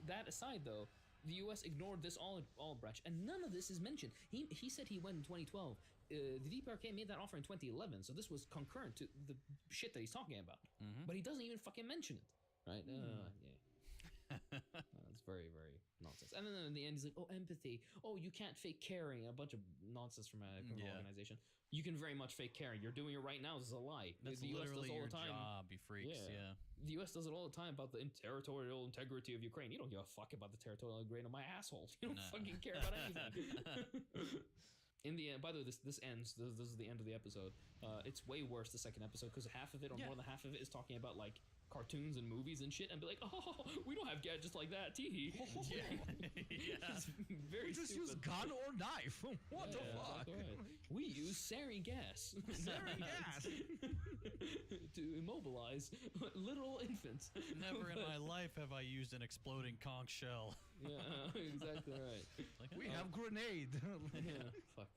That aside, though, the U.S. ignored this all Brecht, and none of this is mentioned. He said he went in 2012. The DPRK made that offer in 2011, so this was concurrent to the shit that he's talking about. But he doesn't even fucking mention it, right? It's very, very nonsense. And then in the end, he's like, "Oh, empathy. Oh, you can't fake caring." A bunch of nonsense from a criminal organization. You can very much fake caring. You're doing it right now. This is a lie. That's the US literally does all your the time. job, you freaks. Yeah. The U.S. does it all the time about the territorial integrity of Ukraine. You don't give a fuck about the territorial integrity of my asshole. You don't fucking care about anything. In the end, by the way, this ends. This is the end of the episode. It's way worse the second episode because half of it, or more than half of it, is talking about like cartoons and movies and shit, and be like, "Oh, we don't have gadgets like that." Tee. It's very We just stupid. use gun or knife. What the fuck? That's right. We use sarin gas. Sarin gas. To immobilize literal infants. Never in my life have I used an exploding conch shell. Yeah, exactly right. We have grenade. Yeah, fuck.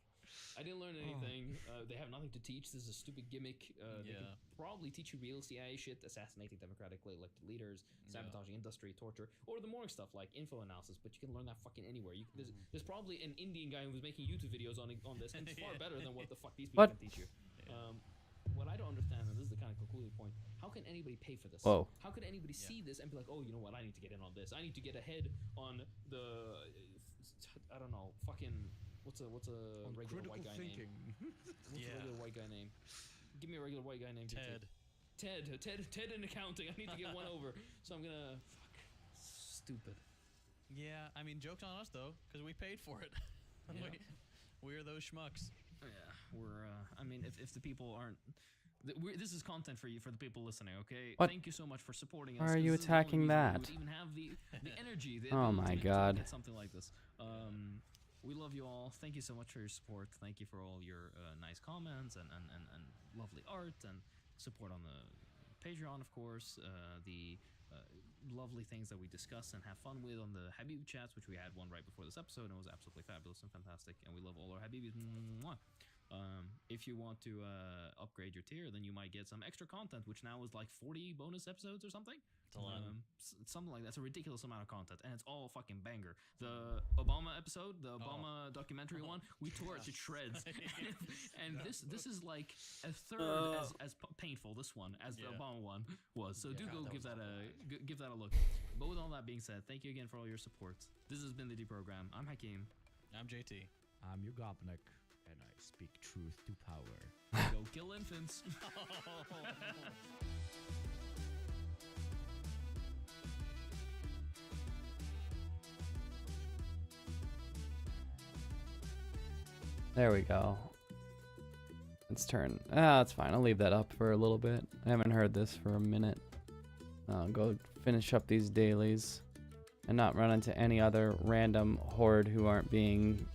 I didn't learn anything. They have nothing to teach. This is a stupid gimmick. They could probably teach you real CIA shit, assassinating democratically elected leaders, sabotaging industry, torture, or the more stuff like info analysis. But you can learn that fucking anywhere. There's probably an Indian guy who was making YouTube videos on this, and it's far better than what the fuck these people can teach you. What I don't understand, and this is the kind of concluding point, how can anybody pay for this? Whoa. How could anybody see this and be like, "Oh, you know what? I need to get in on this. I need to get ahead on the, I don't know, fucking." What's a regular white guy name? What's a regular white guy name? Give me a regular white guy name. Ted in accounting. I need to get one over. So I'm gonna stupid. Yeah, I mean, joke's on us though, because we paid for it. We're those schmucks. Yeah, we're. I mean, if the people aren't. This is content for you, for the people listening. Okay. What? Thank you so much for supporting us. Why are you This is the only attacking reason that? we would even have the energy. The Oh ability my to God. get something like this. We love you all. Thank you so much for your support. Thank you for all your nice comments and lovely art and support on the Patreon, of course. The lovely things that we discuss and have fun with on the Habib chats, which we had one right before this episode, and it was absolutely fabulous and fantastic. And we love all our Habibis. Mwah. If you want to upgrade your tier, then you might get some extra content, which now is like 40 bonus episodes or something. It's a lot. Something like that. It's a ridiculous amount of content, and it's all fucking banger. The Obama episode, the Obama documentary one, we tore it to shreds. And this is like a third as painful. powerful this one as the Obama one was. So do God, go that give was that awful. give that a look. But with all that being said, thank you again for all your support. This has been the Deprogram. I'm Hakeem. I'm JT. I'm Ugopnik, and I speak truth to power. Go kill infants. There we go. Let's turn. Ah, that's fine. I'll leave that up for a little bit. I haven't heard this for a minute. I'll go finish up these dailies and not run into any other random horde who aren't being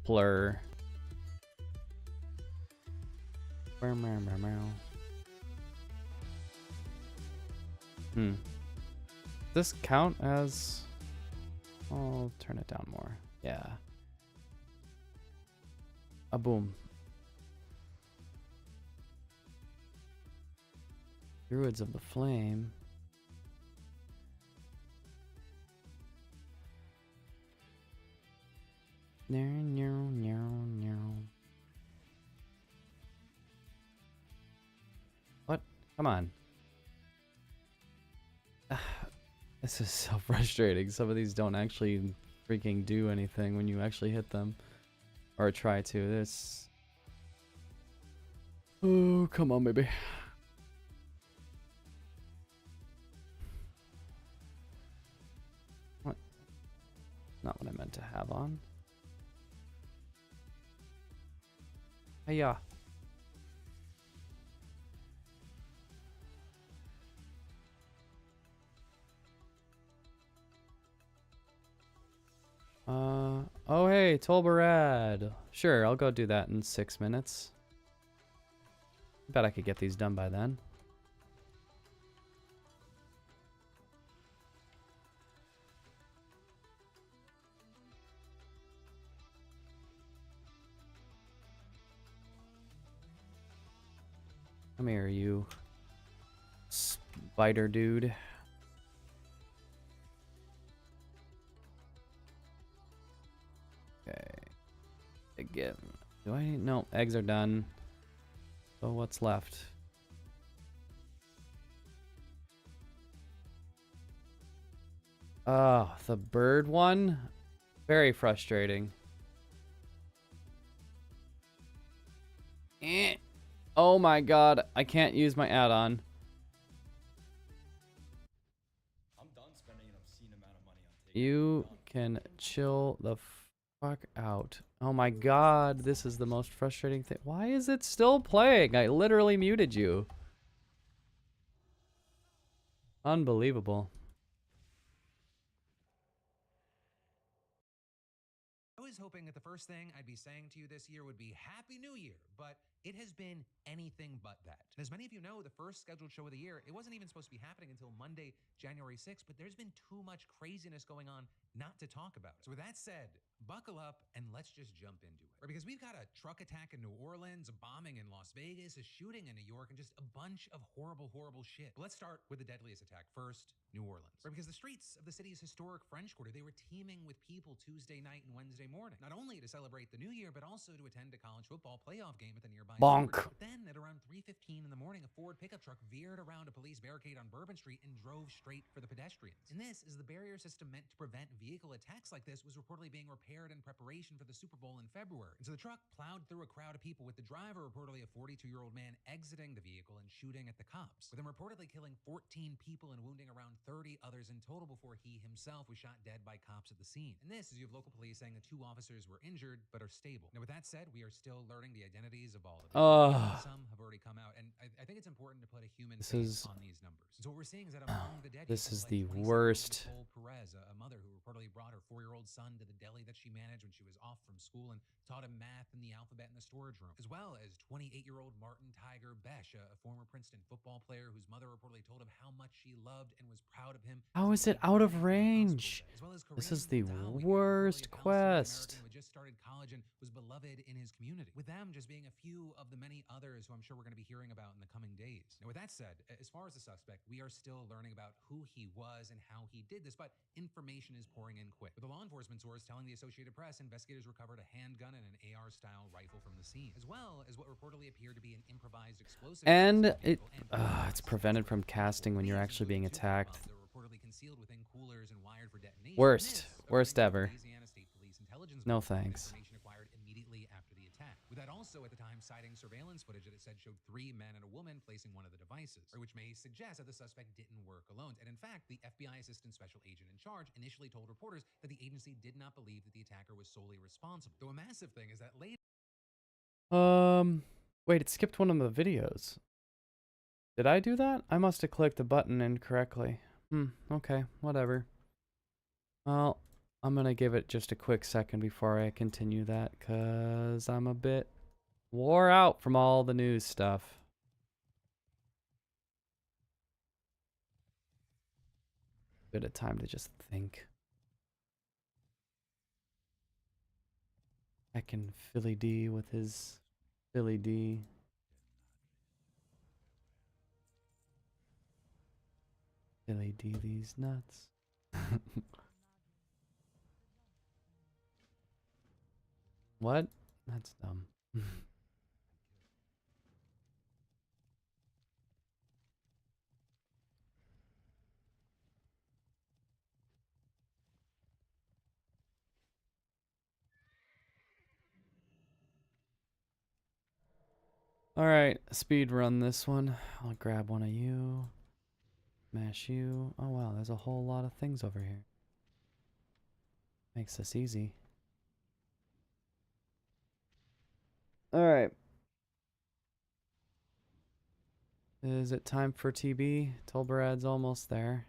blur. Does this count as... I'll turn it down more. Yeah. A boom. Druids of the Flame. What? Come on. This is so frustrating. Some of these don't actually freaking do anything when you actually hit them. Or try to. This... Oh, come on, baby. What? Not what I meant to have on. Hiya. Oh hey, Tolbarad. Sure, I'll go do that in 6 minutes. Bet I could get these done by then. Come here, you spider dude. Okay. Again. Do I need... No, eggs are done. So what's left? Oh, the bird one? Very frustrating. Oh my god, I can't use my add-on. I'm done spending an obscene amount of money on taking. You can chill the fuck out. Oh my god, this is the most frustrating thing. Why is it still playing? I literally muted you. Unbelievable. I was hoping that the first thing I'd be saying to you this year would be Happy New Year, but it has been anything but that. As many of you know, the first scheduled show of the year, it wasn't even supposed to be happening until Monday, January 6th, but there's been too much craziness going on not to talk about. So with that said, buckle up and let's just jump into it. Because we've got a truck attack in New Orleans, a bombing in Las Vegas, a shooting in New York, and just a bunch of horrible, horrible shit. But let's start with the deadliest attack first, New Orleans. Because the streets of the city's historic French Quarter, they were teeming with people Tuesday night and Wednesday morning. Not only to celebrate the new year, but also to attend a college football playoff game at the nearby Bonk. But then at around 3:15 in the morning, a Ford pickup truck veered around a police barricade on Bourbon Street and drove straight for the pedestrians. And this is the barrier system meant to prevent vehicle attacks like this was reportedly being repaired in preparation for the Super Bowl in February. And so the truck plowed through a crowd of people with the driver, reportedly a 42-year-old man, exiting the vehicle and shooting at the cops, with him reportedly killing 14 people and wounding around 30 others in total before he himself was shot dead by cops at the scene. And this is you have local police saying that 2 officers were injured but are stable. Now with that said, we are still learning the identities of all of them. Some have already come out, and I think it's important to put a human face on these numbers. So what we're seeing is that among the dead, This is like the 27-year-old worst. Nicole Perez, a mother who reportedly brought her 4-year-old son to the deli that she managed when she was off from school and taught him math and the alphabet in the storage room, as well as 28-year-old Martin Tiger Besh, a former Princeton football player whose mother reportedly told him how much she loved and was proud of him. How is it out of range? This is the worst quest. Who had just started college and was beloved in his community. With them just being a few of the many others who I'm sure we're going to be hearing about in the coming days. Now, with that said, as far as the suspect, we are still learning about who he was and how he did this, but information is pouring in quick. With a law enforcement source telling the Associated Press, investigators recovered a handgun and an AR-style rifle from the scene, as well as what reportedly appeared to be an improvised explosive. And it's prevented from casting when you're actually being attacked. Worst ever. No thanks. With that also at the time citing surveillance footage that it said showed 3 men and a woman placing one of the devices, or which may suggest that the suspect didn't work alone. And in fact, the FBI assistant special agent in charge initially told reporters that the agency did not believe that the attacker was solely responsible. Though a massive thing is that later... Wait, it skipped one of the videos. Did I do that? I must have clicked the button incorrectly. Okay, whatever. Well, I'm gonna give it just a quick second before I continue that, cause I'm a bit wore out from all the news stuff. Bit of time to just think. Heckin' Philly D with his Philly D. Philly D these nuts. What? That's dumb. Alright, speed run this one. I'll grab one of you. Mash you. Oh wow, there's a whole lot of things over here. Makes this easy. Alright. Is it time for TB? Tolbarad's almost there.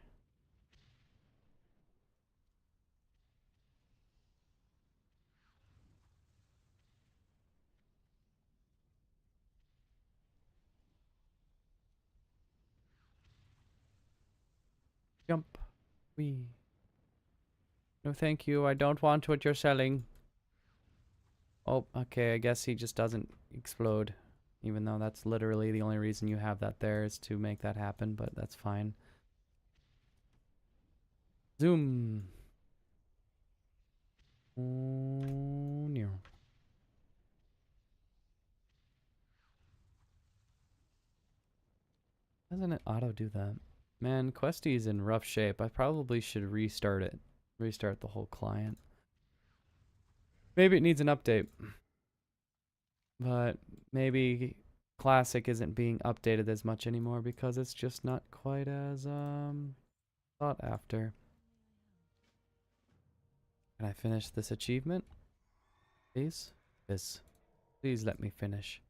Jump. Wee. No thank you, I don't want what you're selling. Oh, okay, I guess he just doesn't explode. Even though that's literally the only reason you have that there is to make that happen, but that's fine. Zoom. Oh, no. Doesn't it auto do that? Man, Questy's in rough shape. I probably should restart it. Restart the whole client. Maybe it needs an update. But maybe Classic isn't being updated as much anymore because it's just not quite as sought after. Can I finish this achievement? Please? Please let me finish.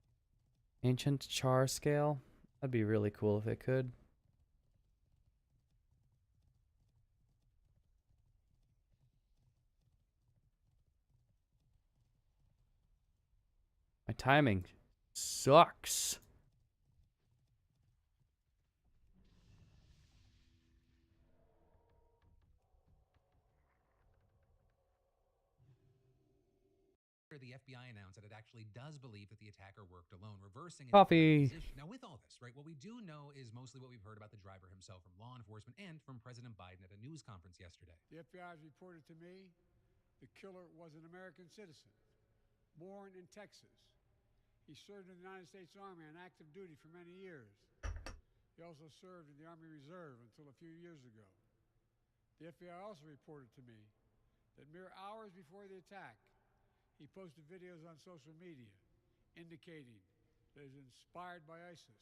Ancient char scale? That'd be really cool if it could. My timing sucks. The FBI announced that it actually does believe that the attacker worked alone, reversing its Coffee. position. Now, with all this, right, what we do know is mostly what we've heard about the driver himself from law enforcement and from President Biden at a news conference yesterday. The FBI has reported to me the killer was an American citizen, born in Texas. He served in the United States Army on active duty for many years. He also served in the Army Reserve until a few years ago. The FBI also reported to me that mere hours before the attack, he posted videos on social media indicating that he's inspired by ISIS,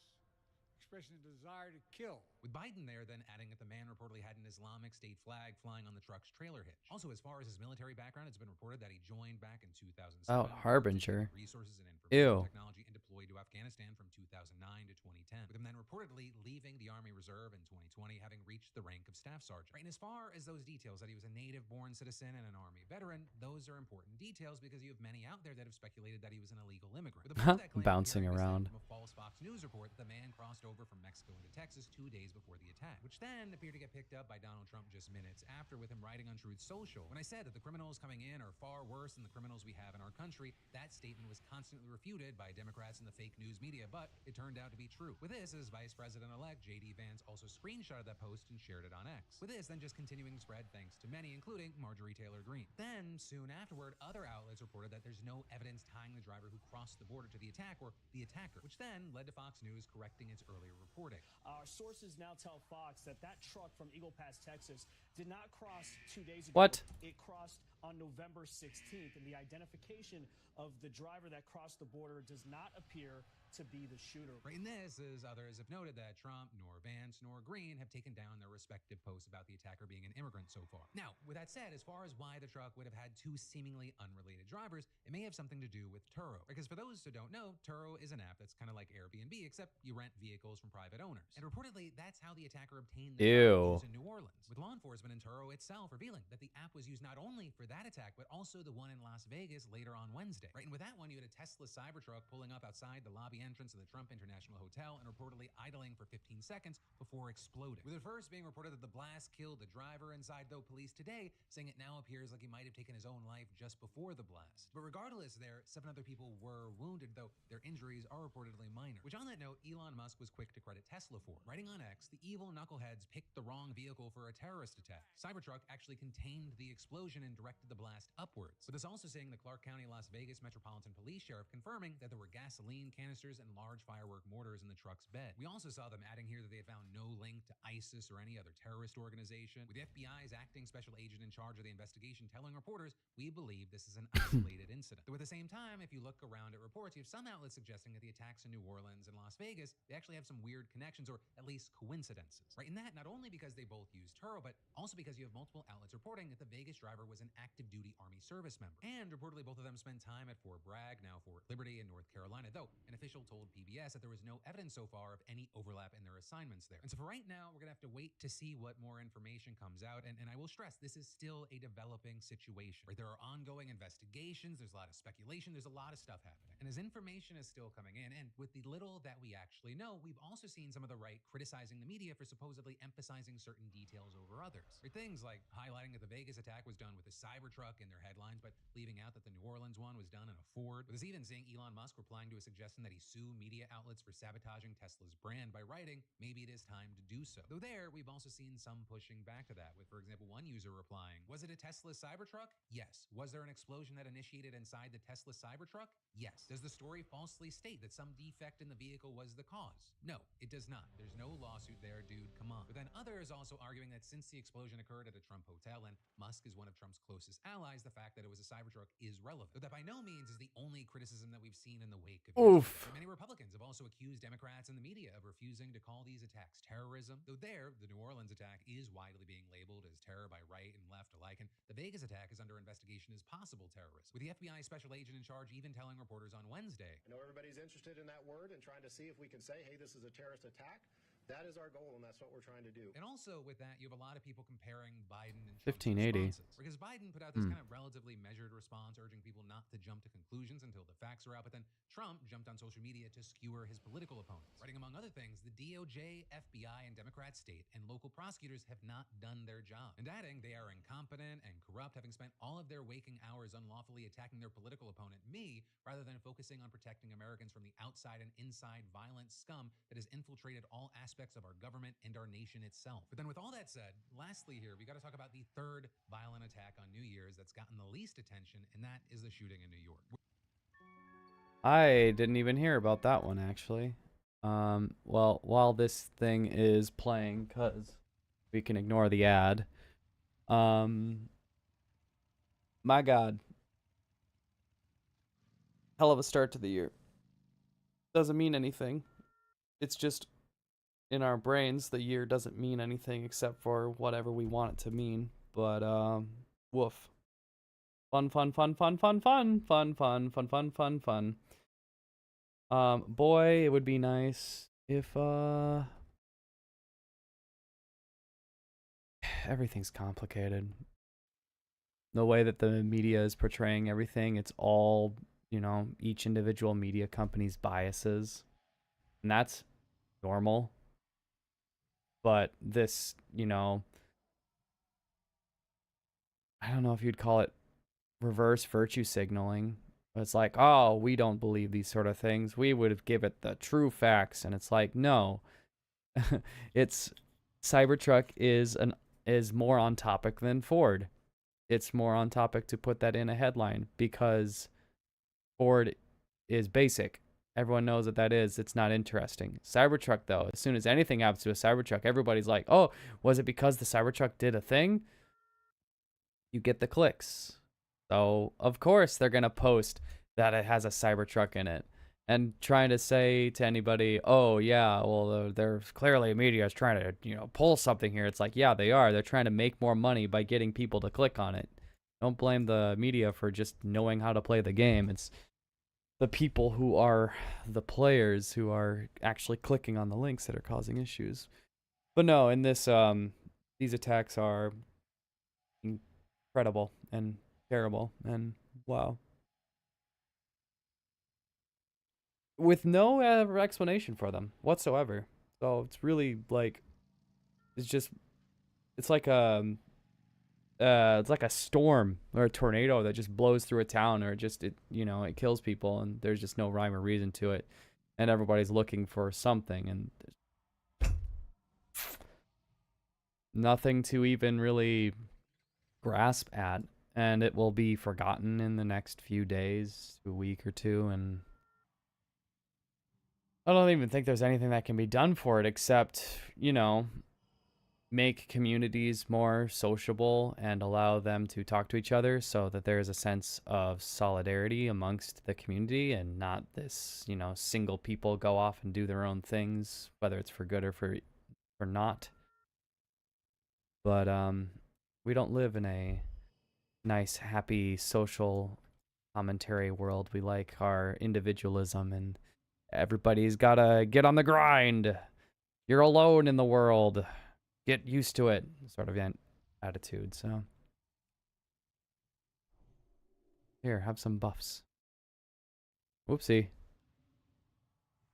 expressing a desire to kill. With Biden there then adding that the man reportedly had an Islamic State flag flying on the truck's trailer hitch. Also, as far as his military background, it's been reported that he joined back in 2007. Oh, Harbinger. Resources and information Ew. technology and deployed to Afghanistan from 2009 to 2010. With him then reportedly reportedly leaving the Army Reserve in 2020, having reached the rank of staff sergeant. Right, and as far as those details, that he was a native-born citizen and an Army veteran, those are important details because you have many out there that have speculated that he was an illegal immigrant. But the point of that claim Bouncing around. from a false Fox News report that the man crossed over from Mexico into Texas 2 days before the attack, which then appeared to get picked up by Donald Trump just minutes after, with him writing on Truth Social. When I said that the criminals coming in are far worse than the criminals we have in our country, that statement was constantly refuted by Democrats and the fake news media, but it turned out to be true. With this, as Vice President-elect J.D. Vance also screenshotted that post and shared it on X. With this, then just continuing to spread thanks to many, including Marjorie Taylor Greene. Then, soon afterward, other outlets reported that there's no evidence tying the driver who crossed the border to the attack or the attacker, which then led to Fox News correcting its earlier reporting. Our sources now tell Fox that truck from Eagle Pass, Texas, did not cross 2 days ago. What? It crossed on November 16th, and the identification of the driver that crossed the border does not appear to be the shooter. Right, and this is others have noted that Trump, nor Vance, nor Green have taken down their respective posts about the attacker being an immigrant so far. Now, with that said, as far as why the truck would have had two seemingly unrelated drivers, it may have something to do with Turo. Because for those who don't know, Turo is an app that's kind of like Airbnb, except you rent vehicles from private owners. And reportedly, that's how the attacker obtained the Ew. in New Orleans, with law enforcement and Turo itself revealing that the app was used not only for that attack, but also the one in Las Vegas later on Wednesday. Right, and with that one, you had a Tesla Cybertruck pulling up outside the lobby entrance of the Trump International Hotel and reportedly idling for 15 seconds before exploding. With it first being reported that the blast killed the driver inside, though police today saying it now appears like he might have taken his own life just before the blast. But regardless, 7 other people were wounded, though their injuries are reportedly minor. Which on that note, Elon Musk was quick to credit Tesla for. Writing on X, the evil knuckleheads picked the wrong vehicle for a terrorist attack. Cybertruck actually contained the explosion and directed the blast upwards. With this also saying the Clark County, Las Vegas Metropolitan Police Sheriff confirming that there were gasoline canisters and large firework mortars in the truck's bed. We also saw them adding here that they had found no link to ISIS or any other terrorist organization, with the FBI's acting special agent in charge of the investigation telling reporters, we believe this is an isolated incident. Though at the same time, if you look around at reports, you have some outlets suggesting that the attacks in New Orleans and Las Vegas, they actually have some weird connections or at least coincidences. Right, and that not only because they both use Turo, but also because you have multiple outlets reporting that the Vegas driver was an active duty Army service member. And reportedly both of them spent time at Fort Bragg, now Fort Liberty in North Carolina, though an official told PBS that there was no evidence so far of any overlap in their assignments there. And so for right now, we're gonna have to wait to see what more information comes out. And I will stress, this is still a developing situation. Right, there are ongoing investigations, there's a lot of speculation, there's a lot of stuff happening. And as information is still coming in, and with the little that we actually know, we've also seen some of the right criticizing the media for supposedly emphasizing certain details over others. Right, things like highlighting that the Vegas attack was done with a Cybertruck in their headlines, but leaving out that the New Orleans one was done in a Ford. With us even seeing Elon Musk replying to a suggestion that he sue media outlets for sabotaging Tesla's brand by writing, maybe it is time to do so. Though there, we've also seen some pushing back to that, with, for example, one user replying, was it a Tesla Cybertruck? Yes. Was there an explosion that initiated inside the Tesla Cybertruck? Yes. Does the story falsely state that some defect in the vehicle was the cause? No, it does not. There's no lawsuit there, dude. Come on. But then others also arguing that since the explosion occurred at a Trump hotel and Musk is one of Trump's closest allies, the fact that it was a Cybertruck is relevant. Though that by no means is the only criticism that we've seen in the wake of Oof. Many Republicans have also accused Democrats and the media of refusing to call these attacks terrorism. Though there, the New Orleans attack is widely being labeled as terror by right and left alike, and the Vegas attack is under investigation as possible terrorism, with the FBI special agent in charge even telling reporters on Wednesday, I know everybody's interested in that word and trying to see if we can say, hey, this is a terrorist attack. That is our goal, and that's what we're trying to do. And also with that, you have a lot of people comparing Biden and 1580. Because Biden put out this kind of relatively measured response, urging people not to jump to conclusions until the facts are out. But then Trump jumped on social media to skewer his political opponents, writing, among other things, the DOJ, FBI, and Democrat state and local prosecutors have not done their job. And adding they are incompetent and corrupt, having spent all of their waking hours unlawfully attacking their political opponent, me, rather than focusing on protecting Americans from the outside and inside violent scum that has infiltrated all aspects of our government and our nation itself. But then with all that said, lastly here, we got to talk about the third violent attack on New Year's that's gotten the least attention, and that is the shooting in New York. I didn't even hear about that one, actually. Well, while this thing is playing, because we can ignore the ad. My God. Hell of a start to the year. Doesn't mean anything. It's just in our brains, the year doesn't mean anything except for whatever we want it to mean. But, woof. Fun, fun, fun, fun, fun, fun, fun, fun, fun, fun, fun, fun. Boy, it would be nice if everything's complicated. The way that the media is portraying everything, it's all, each individual media company's biases. And that's normal. But this, I don't know if you'd call it reverse virtue signaling. It's like, oh, we don't believe these sort of things. We would give it the true facts. And it's like, no. It's Cybertruck is more on topic than Ford. It's more on topic to put that in a headline because Ford is basic. Everyone knows what that is. It's not interesting. Cybertruck, though, as soon as anything happens to a Cybertruck, everybody's like, oh, was it because the Cybertruck did a thing? You get the clicks. So, of course, they're going to post that it has a Cybertruck in it. And trying to say to anybody, oh, yeah, well, there's clearly media is trying to, pull something here. It's like, yeah, they are. They're trying to make more money by getting people to click on it. Don't blame the media for just knowing how to play the game. It's the people who are the players who are actually clicking on the links that are causing issues. But no, in this, these attacks are incredible and terrible and wow. With no explanation for them whatsoever. So it's really like, it's like a storm or a tornado that just blows through a town, or it kills people, and there's just no rhyme or reason to it, and everybody's looking for something, and nothing to even really grasp at, and it will be forgotten in the next few days, a week or two, and I don't even think there's anything that can be done for it except, make communities more sociable and allow them to talk to each other so that there is a sense of solidarity amongst the community and not this, single people go off and do their own things, whether it's for good or for not. But we don't live in a nice, happy, social commentary world. We like our individualism, and everybody's gotta get on the grind. You're alone in the world. Get used to it, sort of attitude. So here, have some buffs. Whoopsie.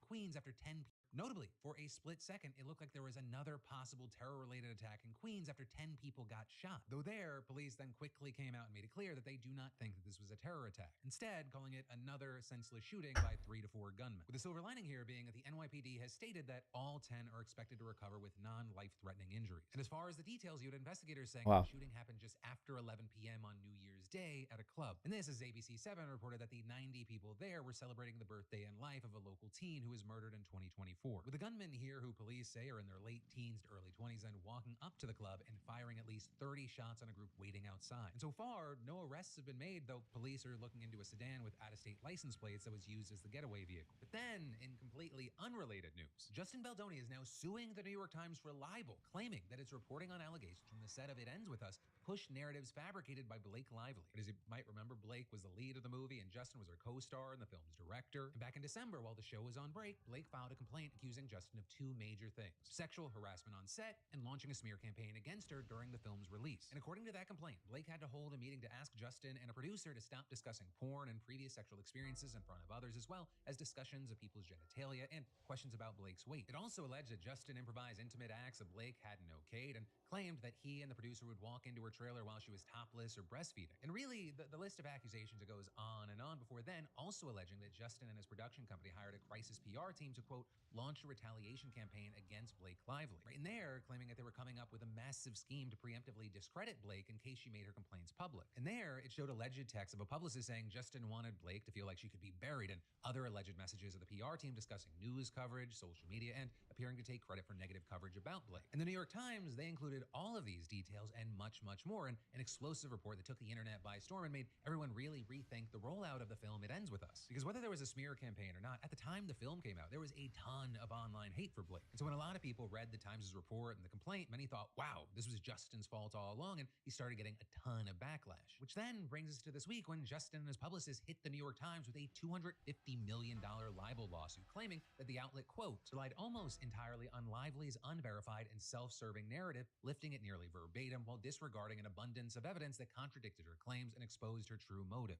Queens after 10. Notably, for a split second, it looked like there was another possible terror-related attack in Queens after 10 people got shot. Though there, police then quickly came out and made it clear that they do not think that this was a terror attack, instead calling it another senseless shooting by 3 to 4 gunmen. With the silver lining here being that the NYPD has stated that all 10 are expected to recover with non-life-threatening injuries. And as far as the details, you had investigators saying wow. the shooting happened just after 11 p.m. on New Year's Day at a club. And this is ABC7 reported that the 90 people there were celebrating the birthday and life of a local teen who was murdered in 2024. With the gunmen here who police say are in their late teens to early 20s then walking up to the club and firing at least 30 shots on a group waiting outside. And so far, no arrests have been made, though police are looking into a sedan with out-of-state license plates that was used as the getaway vehicle. But then, in completely unrelated news, Justin Baldoni is now suing the New York Times for libel, claiming that it's reporting on allegations from the set of It Ends With Us push narratives fabricated by Blake Lively. But as you might remember, Blake was the lead of the movie and Justin was her co-star and the film's director. And back in December, while the show was on break, Blake filed a complaint accusing Justin of 2 major things: sexual harassment on set and launching a smear campaign against her during the film's release. And according to that complaint, Blake had to hold a meeting to ask Justin and a producer to stop discussing porn and previous sexual experiences in front of others, as well as discussions of people's genitalia and questions about Blake's weight. It also alleged that Justin improvised intimate acts that Blake hadn't okayed and claimed that he and the producer would walk into her trailer while she was topless or breastfeeding. And really, the list of accusations, it goes on and on, before then also alleging that Justin and his production company hired a crisis PR team to, quote, launch a retaliation campaign against Blake Lively. Right in there, claiming that they were coming up with a massive scheme to preemptively discredit Blake in case she made her complaints public. And there, it showed alleged text of a publicist saying Justin wanted Blake to feel like she could be buried, and other alleged messages of the PR team discussing news coverage, social media, and appearing to take credit for negative coverage about Blake. In the New York Times, they included all of these details and much, much more in an explosive report that took the internet by storm and made everyone really rethink the rollout of the film It Ends With Us. Because whether there was a smear campaign or not, at the time the film came out, there was a ton of online hate for Blake. And so when a lot of people read the Times' report and the complaint, many thought, wow, this was Justin's fault all along, and he started getting a ton of backlash. Which then brings us to this week when Justin and his publicist hit the New York Times with a $250 million libel lawsuit, claiming that the outlet, quote, relied almost entirely on Lively's unverified and self-serving narrative, lifting it nearly verbatim while disregarding an abundance of evidence that contradicted her claims and exposed her true motive.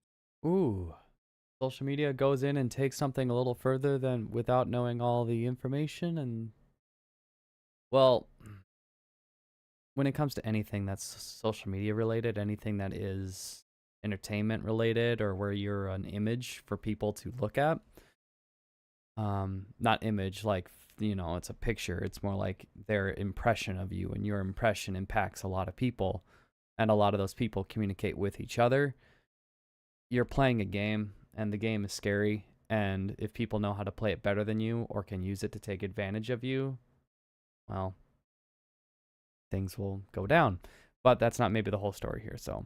Ooh. Social media goes in and takes something a little further than without knowing all the information. And, well, when it comes to anything that's social media related, anything that is entertainment related or where you're an image for people to look at, not image like, you know, it's a picture. It's more like their impression of you, and your impression impacts a lot of people, and a lot of those people communicate with each other. You're playing a game, and the game is scary, and if people know how to play it better than you or can use it to take advantage of you, well, things will go down. But that's not maybe the whole story here, so.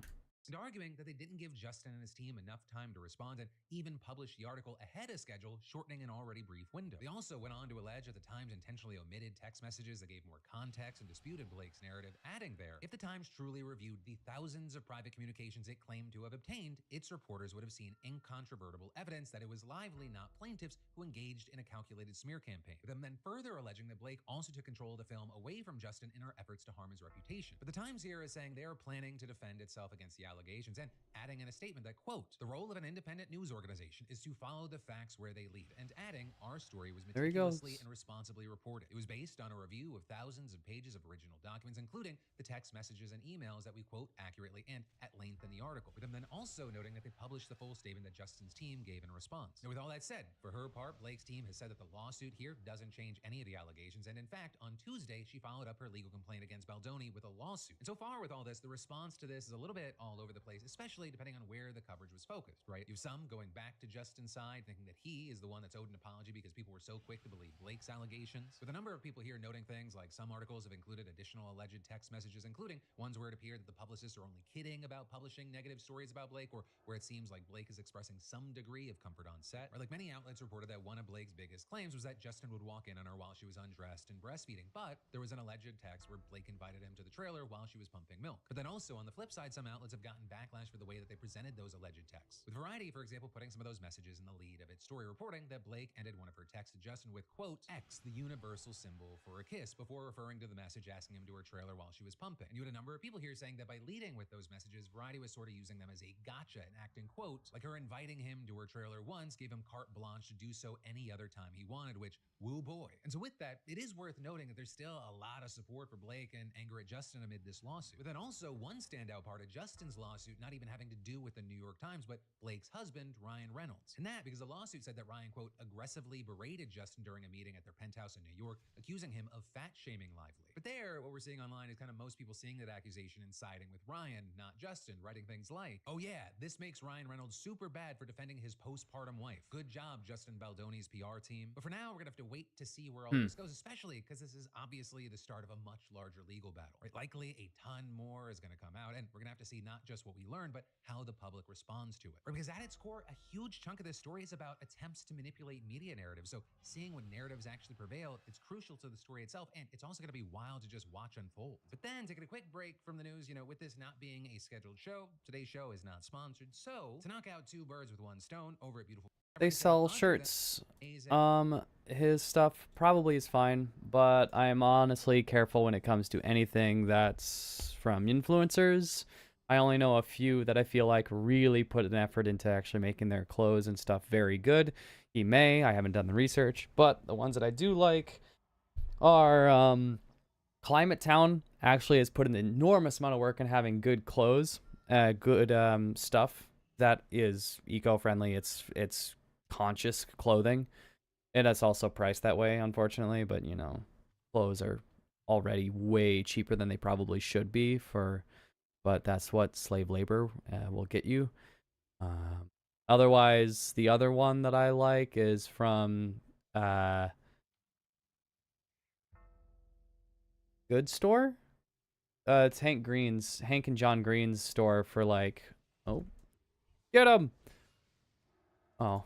And arguing that they didn't give Justin and his team enough time to respond and even publish the article ahead of schedule, shortening an already brief window. They also went on to allege that the Times intentionally omitted text messages that gave more context and disputed Blake's narrative, adding there, if the Times truly reviewed the thousands of private communications it claimed to have obtained, its reporters would have seen incontrovertible evidence that it was Lively, not plaintiffs, who engaged in a calculated smear campaign, with them then further alleging that Blake also took control of the film away from Justin in her efforts to harm his reputation. But the Times here is saying they are planning to defend itself against the allegations, and adding in a statement that, quote, the role of an independent news organization is to follow the facts where they lead, and adding, our story was meticulously and responsibly reported. It was based on a review of thousands of pages of original documents, including the text messages and emails that we quote accurately and at length in the article, with them then also noting that they published the full statement that Justin's team gave in response. Now, with all that said, for her part, Blake's team has said that the lawsuit here doesn't change any of the allegations, and in fact, on Tuesday, she followed up her legal complaint against Baldoni with a lawsuit. And so far with all this, the response to this is a little bit all over the place, especially depending on where the coverage was focused, right? You have some going back to Justin's side, thinking that he is the one that's owed an apology because people were so quick to believe Blake's allegations, with a number of people here noting things like some articles have included additional alleged text messages, including ones where it appeared that the publicists are only kidding about publishing negative stories about Blake, or where it seems like Blake is expressing some degree of comfort on set. Or like many outlets reported that one of Blake's biggest claims was that Justin would walk in on her while she was undressed and breastfeeding, but there was an alleged text where Blake invited him to the trailer while she was pumping milk. But then also on the flip side, some outlets have gotten backlash for the way that they presented those alleged texts, with Variety, for example, putting some of those messages in the lead of its story, reporting that Blake ended one of her texts to Justin with, quote, X, the universal symbol for a kiss, before referring to the message asking him to her trailer while she was pumping. And you had a number of people here saying that by leading with those messages, Variety was sort of using them as a gotcha and acting, quote, like her inviting him to her trailer once gave him carte blanche to do so any other time he wanted, which, woo boy. And so with that, it is worth noting that there's still a lot of support for Blake and anger at Justin amid this lawsuit. But then also one standout part of Justin's lawsuit not even having to do with the New York Times, but Blake's husband, Ryan Reynolds. And that because the lawsuit said that Ryan, quote, aggressively berated Justin during a meeting at their penthouse in New York, accusing him of fat-shaming Lively. But there, what we're seeing online is kind of most people seeing that accusation and siding with Ryan, not Justin, writing things like, oh yeah, this makes Ryan Reynolds super bad for defending his postpartum wife. Good job, Justin Baldoni's PR team. But for now, we're gonna have to wait to see where all this goes, especially because this is obviously the start of a much larger legal battle, right? Likely a ton more is gonna come out, and we're gonna have to see not just what we learn, but how the public responds to it. Right? Because at its core, a huge chunk of this story is about attempts to manipulate media narratives. So seeing when narratives actually prevail, it's crucial to the story itself, and it's also gonna be wild to just watch unfold. But then, taking a quick break from the news, with this not being a scheduled show, today's show is not sponsored. So, to knock out two birds with one stone, over at Beautiful... They sell shirts. His stuff probably is fine, but I'm honestly careful when it comes to anything that's from influencers. I only know a few that I feel like really put an effort into actually making their clothes and stuff very good. I haven't done the research, but the ones that I do like are Climate Town actually has put an enormous amount of work in having good clothes, good stuff that is eco-friendly. It's conscious clothing, and it's also priced that way, unfortunately. But clothes are already way cheaper than they probably should be but that's what slave labor will get you. Otherwise, the other one that I like is from goods store. It's Hank and John Green's store for like, oh, get him. Oh.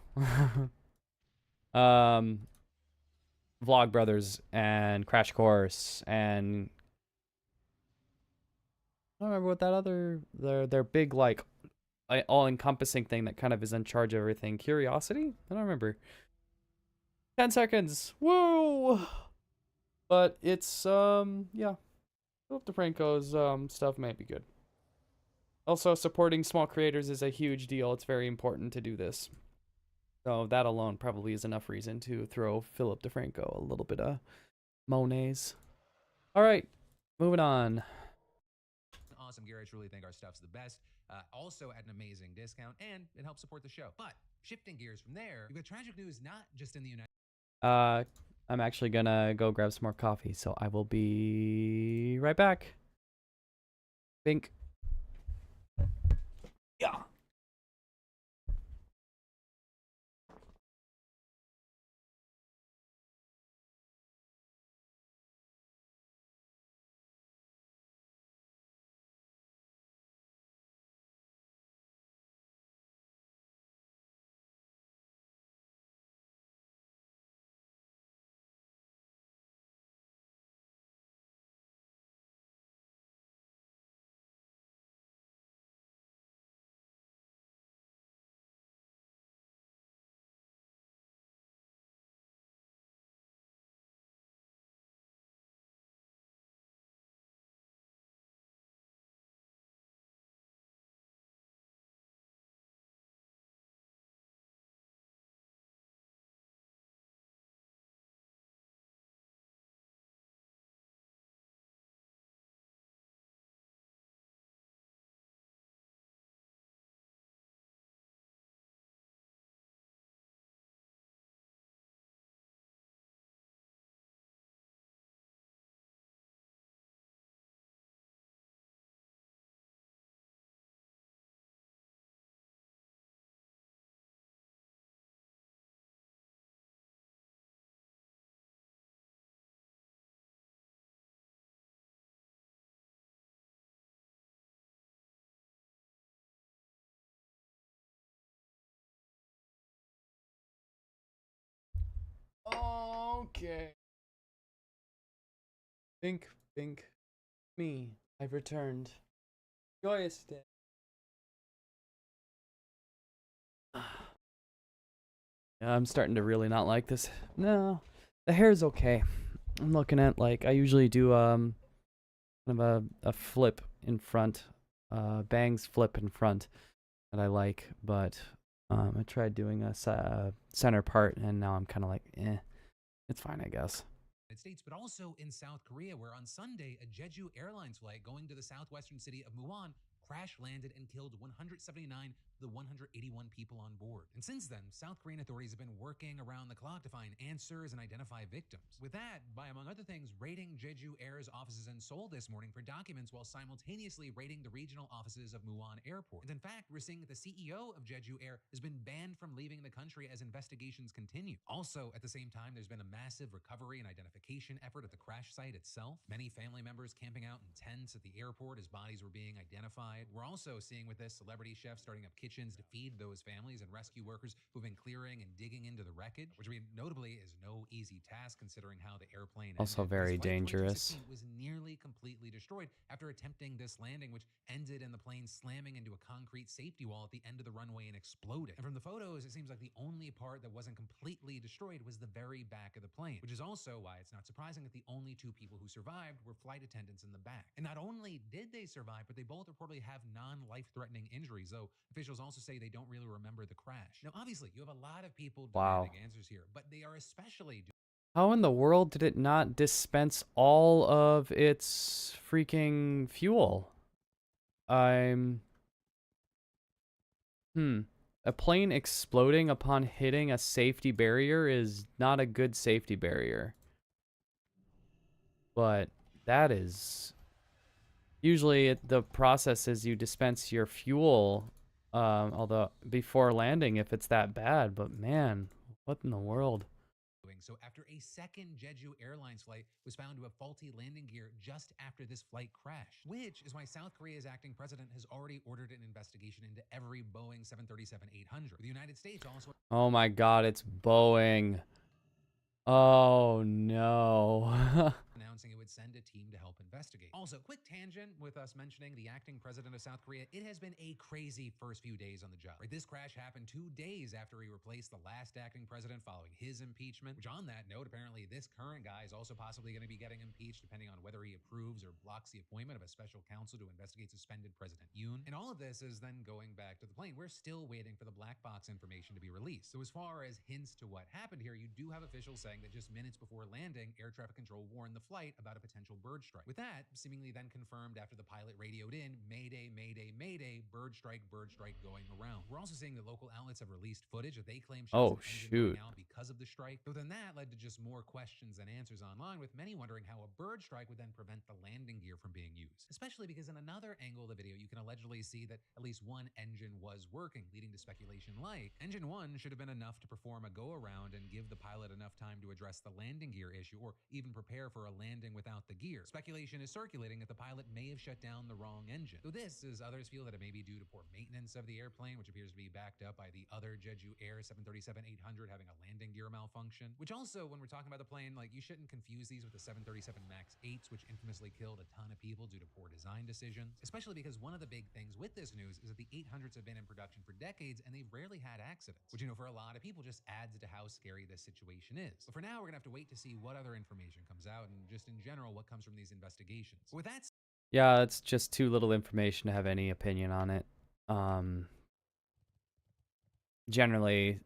Vlogbrothers and Crash Course and I don't remember what that other their big like all-encompassing thing that kind of is in charge of everything. Curiosity? I don't remember. 10 seconds. Woo! But it's yeah. Philip DeFranco's stuff might be good. Also, supporting small creators is a huge deal. It's very important to do this. So that alone probably is enough reason to throw Philip DeFranco a little bit of Monets. All right, moving on. Awesome gear. I truly think our stuff's the best. Also at an amazing discount, and it helps support the show. But shifting gears from there, you've got tragic news not just in the United. I'm actually gonna go grab some more coffee, so I will be right back. Bink. Yeah. Okay. Bink, bink. Me. I've returned. Joyous day. Yeah, I'm starting to really not like this. No, the hair's okay. I'm looking at like I usually do kind of a flip in front, bangs flip in front that I like, but I tried doing a center part and now I'm kind of like, it's fine, I guess. States, but also in South Korea, where on Sunday, a Jeju Airlines flight going to the southwestern city of Muan crash landed and killed 179 of the 181 people on board. And since then, South Korean authorities have been working around the clock to find answers and identify victims. With that, by among other things, raiding Jeju Air's offices in Seoul this morning for documents while simultaneously raiding the regional offices of Muan Airport. And in fact, we're seeing that the CEO of Jeju Air has been banned from leaving the country as investigations continue. Also, at the same time, there's been a massive recovery and identification effort at the crash site itself. Many family members camping out in tents at the airport as bodies were being identified. We're also seeing with this celebrity chefs starting up kitchens to feed those families and rescue workers who've been clearing and digging into the wreckage, which notably is no easy task considering how the airplane also ended. very dangerous. Was nearly completely destroyed after attempting this landing, which ended in the plane slamming into a concrete safety wall at the end of the runway and exploding. And from the photos, it seems like the only part that wasn't completely destroyed was the very back of the plane, which is also why it's not surprising that the only two people who survived were flight attendants in the back. And not only did they survive, but they both reportedly have non-life-threatening injuries, though officials also say they don't really remember the crash. Now, obviously, you have a lot of people demanding answers here, but they are especially... How in the world did it not dispense all of its freaking fuel? A plane exploding upon hitting a safety barrier is not a good safety barrier. But that is... Usually the process is you dispense your fuel, although before landing if it's that bad, but man, what in the world? wing. So after a second Jeju Airlines flight was found to have faulty landing gear just after this flight crashed, which is why South Korea's acting president has already ordered an investigation into every Boeing 737-800. The United States also... Oh my God, it's Boeing. Oh no. announcing it would send a team to help investigate. Also, quick tangent with us mentioning the acting president of South Korea. It has been a crazy first few days on the job. Right, this crash happened 2 days after he replaced the last acting president following his impeachment, which on that note, apparently this current guy is also possibly going to be getting impeached depending on whether he approves or blocks the appointment of a special counsel to investigate suspended President Yoon. And all of this is then going back to the plane. We're still waiting for the black box information to be released. So as far as hints to what happened here, you do have officials saying that just minutes before landing, air traffic control warned the flight about a potential bird strike. With that, seemingly then confirmed after the pilot radioed in, Mayday, Mayday, Mayday, bird strike going around. We're also seeing that local outlets have released footage that they claim shows Oh, an engine shoot. going out because of the strike. But then that led to just more questions than answers online, with many wondering how a bird strike would then prevent the landing gear from being used. Especially because in another angle of the video, you can allegedly see that at least one engine was working, leading to speculation like engine 1 should have been enough to perform a go-around and give the pilot enough time to address the landing gear issue, or even prepare for a landing without the gear. Speculation is circulating that the pilot may have shut down the wrong engine. Though this, as others feel, that it may be due to poor maintenance of the airplane, which appears to be backed up by the other Jeju Air 737-800 having a landing gear malfunction. Which also, when we're talking about the plane, like, you shouldn't confuse these with the 737 MAX 8s, which infamously killed a ton of people due to poor design decisions. Especially because one of the big things with this news is that the 800s have been in production for decades and they've rarely had accidents, which, you know, for a lot of people just adds to how scary this situation is. But for now, we're gonna have to wait to see what other information comes out and just in general what comes from these investigations. With that, Yeah, it's just too little information to have any opinion on it. Generally,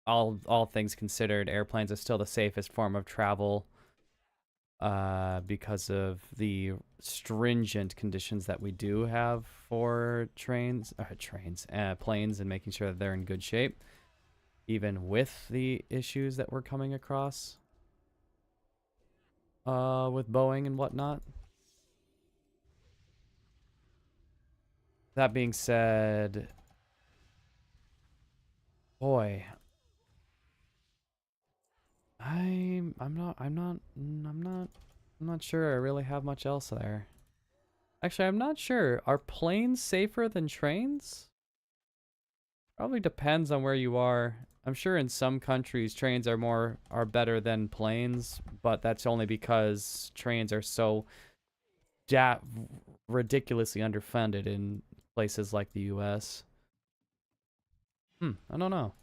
all things considered, airplanes are still the safest form of travel because of the stringent conditions that we do have for planes, and making sure that they're in good shape, even with the issues that we're coming across with Boeing and whatnot. That being said, boy, I'm not sure I really have much else there. Actually, I'm not sure. Are planes safer than trains? Probably depends on where you are. I'm sure in some countries trains are better than planes, but that's only because trains are so ridiculously underfunded in places like the US. I don't know.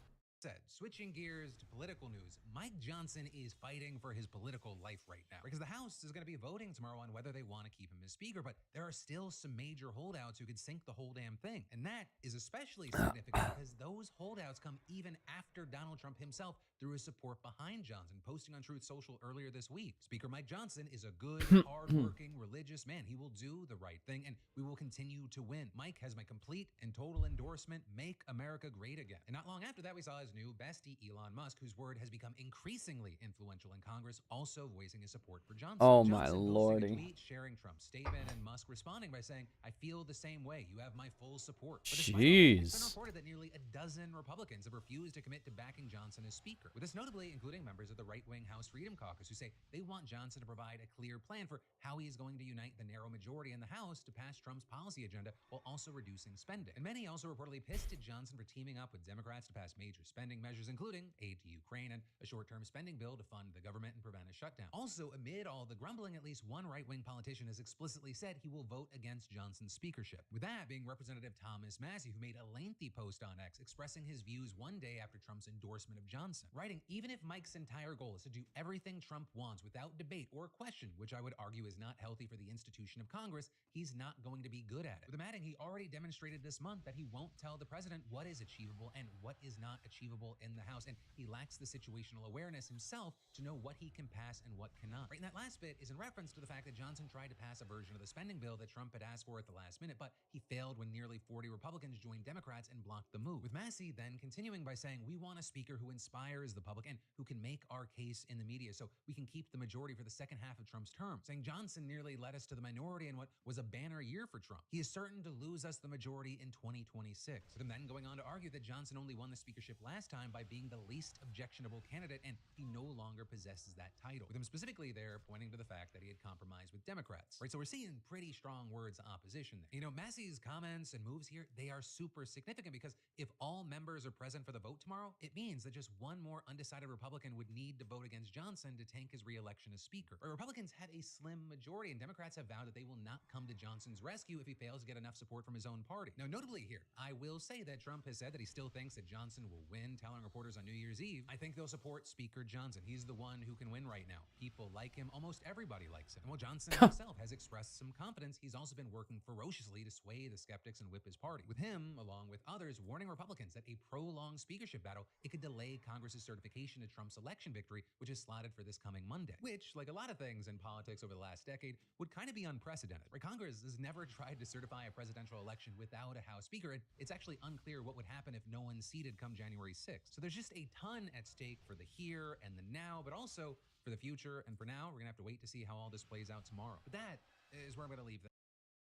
switching gears to political news, Mike Johnson is fighting for his political life right now because the House is going to be voting tomorrow on whether they want to keep him as Speaker, but there are still some major holdouts who could sink the whole damn thing. And that is especially significant because those holdouts come even after Donald Trump himself threw his support behind Johnson, posting on Truth Social earlier this week. Speaker Mike Johnson is a good, hardworking, religious man. He will do the right thing, and we will continue to win. Mike has my complete and total endorsement. Make America great again. And not long after that, we saw his new bestie, Elon Musk, whose word has become increasingly influential in Congress, also voicing his support for Johnson. Oh, Johnson my posting lordy. a tweet sharing Trump's statement, and Musk responding by saying, "I feel the same way. You have my full support." But despite all that, it's been reported that nearly a dozen Republicans have refused to commit to backing Johnson as Speaker, with this notably including members of the right-wing House Freedom Caucus who say they want Johnson to provide a clear plan for how he is going to unite the narrow majority in the House to pass Trump's policy agenda while also reducing spending. And many also reportedly pissed at Johnson for teaming up with Democrats to pass major spending measures, including aid to Ukraine and a short-term spending bill to fund the government and prevent a shutdown. Also, amid all the grumbling, at least one right-wing politician has explicitly said he will vote against Johnson's speakership. With that being Representative Thomas Massey, who made a lengthy post on X expressing his views one day after Trump's endorsement of Johnson, writing, "Even if Mike's entire goal is to do everything Trump wants without debate or question, which I would argue is not healthy for the institution of Congress, he's not going to be good at it." With him adding, he already demonstrated this month that he won't tell the president what is achievable and what is not achievable in the House, and he lacks the situational awareness himself to know what he can pass and what cannot. Right, and that last bit is in reference to the fact that Johnson tried to pass a version of the spending bill that Trump had asked for at the last minute, but he failed when nearly 40 Republicans joined Democrats and blocked the move. With Massey then continuing by saying, "We want a speaker who inspires the public and who can make our case in the media so we can keep the majority for the second half of Trump's term," saying Johnson nearly led us to the minority in what was a banner year for Trump. He is certain to lose us the majority in 2026. With him then going on to argue that Johnson only won the speakership last time time by being the least objectionable candidate, and he no longer possesses that title. With him specifically there pointing to the fact that he had compromised with Democrats. Right, so we're seeing pretty strong words of opposition there. You know, Massey's comments and moves here, they are super significant because if all members are present for the vote tomorrow, it means that just one more undecided Republican would need to vote against Johnson to tank his re-election as Speaker. Right, Republicans have a slim majority, and Democrats have vowed that they will not come to Johnson's rescue if he fails to get enough support from his own party. Now, notably here, I will say that Trump has said that he still thinks that Johnson will win, telling reporters on New Year's Eve, I think they'll support Speaker Johnson. He's the one who can win right now. People like him. Almost everybody likes him. And while Johnson himself has expressed some confidence, he's also been working ferociously to sway the skeptics and whip his party. With him, along with others, warning Republicans that a prolonged speakership battle, it could delay Congress's certification of Trump's election victory, which is slotted for this coming Monday. Which, like a lot of things in politics over the last decade, would kind of be unprecedented. Right? Congress has never tried to certify a presidential election without a House Speaker, and it's actually unclear what would happen if no one's seated come January 6th. So there's just a ton at stake for the here and the now, but also for the future. And for now, we're gonna have to wait to see how all this plays out tomorrow. But that is where I'm gonna leave that.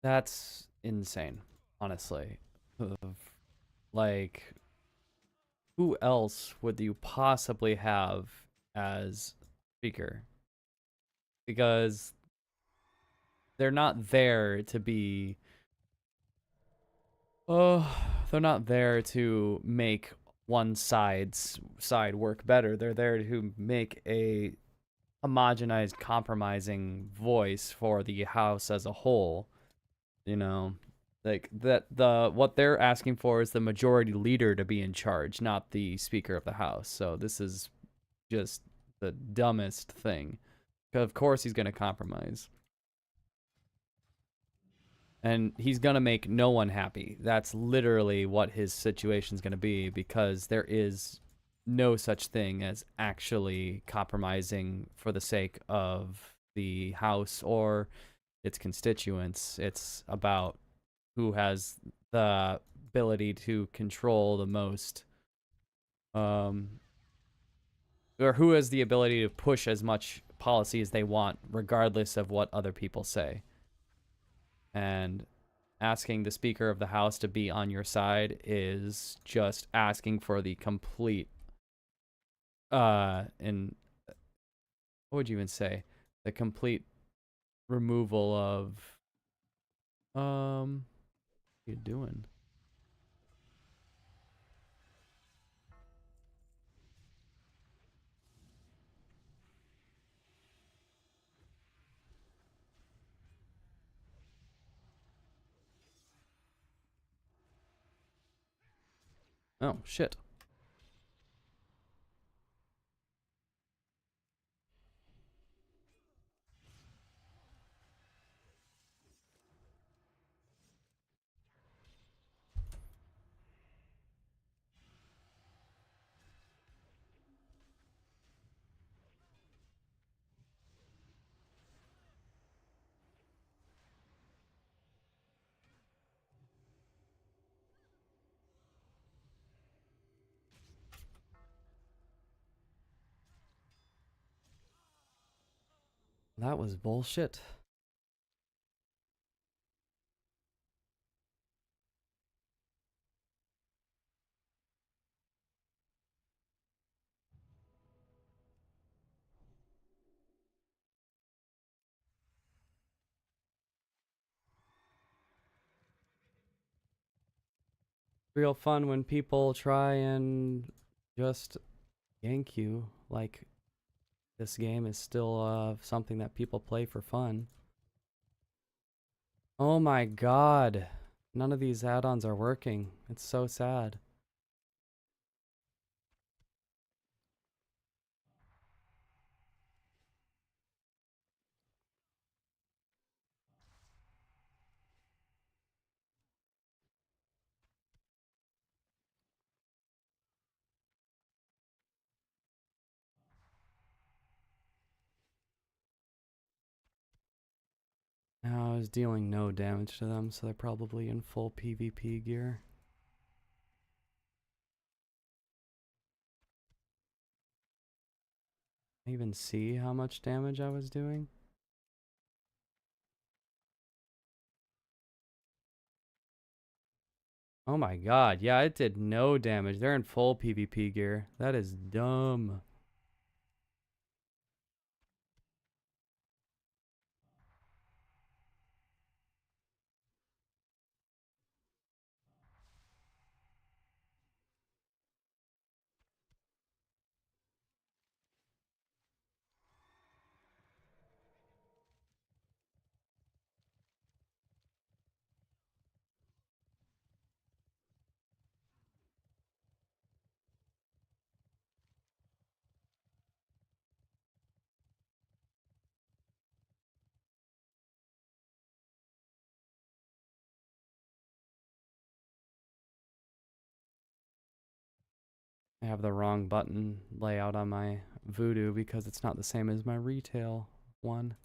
That's insane, honestly. Like, who else would you possibly have as Speaker? Because they're not there to be... they're not there to make one side work better. They're there to make a homogenized, compromising voice for the House as a whole. You know, like what they're asking for is the majority leader to be in charge, not the Speaker of the House. So this is just the dumbest thing. Of course he's going to compromise. And he's going to make no one happy. That's literally what his situation's going to be, because there is no such thing as actually compromising for the sake of the House or its constituents. It's about who has the ability to control the most, or who has the ability to push as much policy as they want, regardless of what other people say. And asking the Speaker of the House to be on your side is just asking for the complete, and what would you even say? The complete removal of, what are you doing? Oh, shit. That was bullshit. Real fun when people try and just yank you. Like, this game is still something that people play for fun. Oh my god. None of these add-ons are working. It's so sad. Now I was dealing no damage to them, so they're probably in full PvP gear. I even see how much damage I was doing. Oh my god, yeah, it did no damage. They're in full PvP gear. That is dumb. I have the wrong button layout on my Voodoo because it's not the same as my retail one.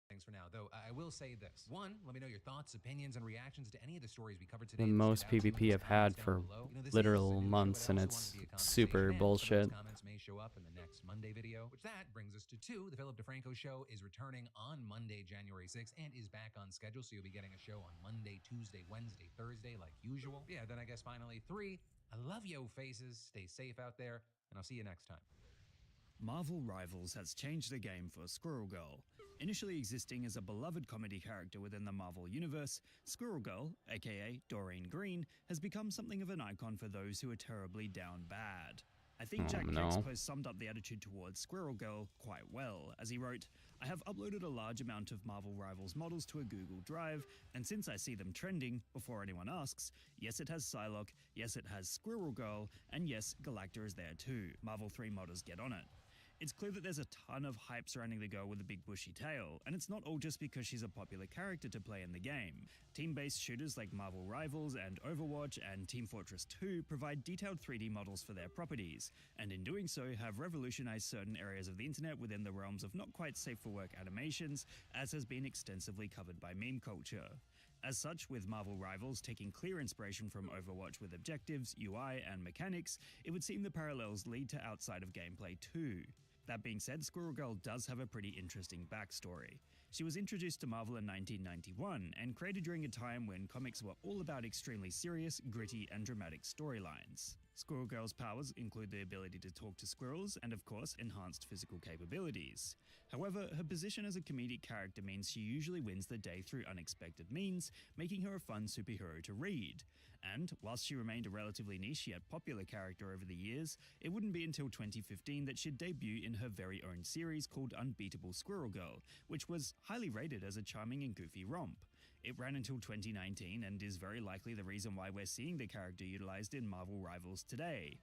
Things for now, though I will say this. One, let me know your thoughts, opinions, and reactions to any of the stories we covered today. The most PvP I've had for literal months, and it's super bullshit. Comments may show up in the next Monday video, which that brings us to 2. The Philip DeFranco Show is returning on Monday, January 6th, and is back on schedule, so you'll be getting a show on Monday, Tuesday, Wednesday, Thursday, like usual. Yeah, then I guess finally 3. I love yo faces. Stay safe out there, and I'll see you next time. Marvel Rivals has changed the game for Squirrel Girl. Initially existing as a beloved comedy character within the Marvel Universe, Squirrel Girl, aka Doreen Green, has become something of an icon for those who are terribly down bad. I think Jack Jake's post summed up the attitude towards Squirrel Girl quite well, as he wrote, "I have uploaded a large amount of Marvel Rivals models to a Google Drive, and since I see them trending, before anyone asks, yes it has Psylocke, yes it has Squirrel Girl, and yes, Galacta is there too. Marvel 3 modders get on it." It's clear that there's a ton of hype surrounding the girl with the big bushy tail, and it's not all just because she's a popular character to play in the game. Team-based shooters like Marvel Rivals and Overwatch and Team Fortress 2 provide detailed 3D models for their properties, and in doing so have revolutionized certain areas of the internet within the realms of not quite safe for work animations, as has been extensively covered by meme culture. As such, with Marvel Rivals taking clear inspiration from Overwatch with objectives, UI, and mechanics, it would seem the parallels lead to outside of gameplay too. That being said, Squirrel Girl does have a pretty interesting backstory. She was introduced to Marvel in 1991 and created during a time when comics were all about extremely serious, gritty, and dramatic storylines. Squirrel Girl's powers include the ability to talk to squirrels and, of course, enhanced physical capabilities. However, her position as a comedic character means she usually wins the day through unexpected means, making her a fun superhero to read. And, whilst she remained a relatively niche yet popular character over the years, it wouldn't be until 2015 that she'd debut in her very own series called Unbeatable Squirrel Girl, which was highly rated as a charming and goofy romp. It ran until 2019 and is very likely the reason why we're seeing the character utilized in Marvel Rivals today.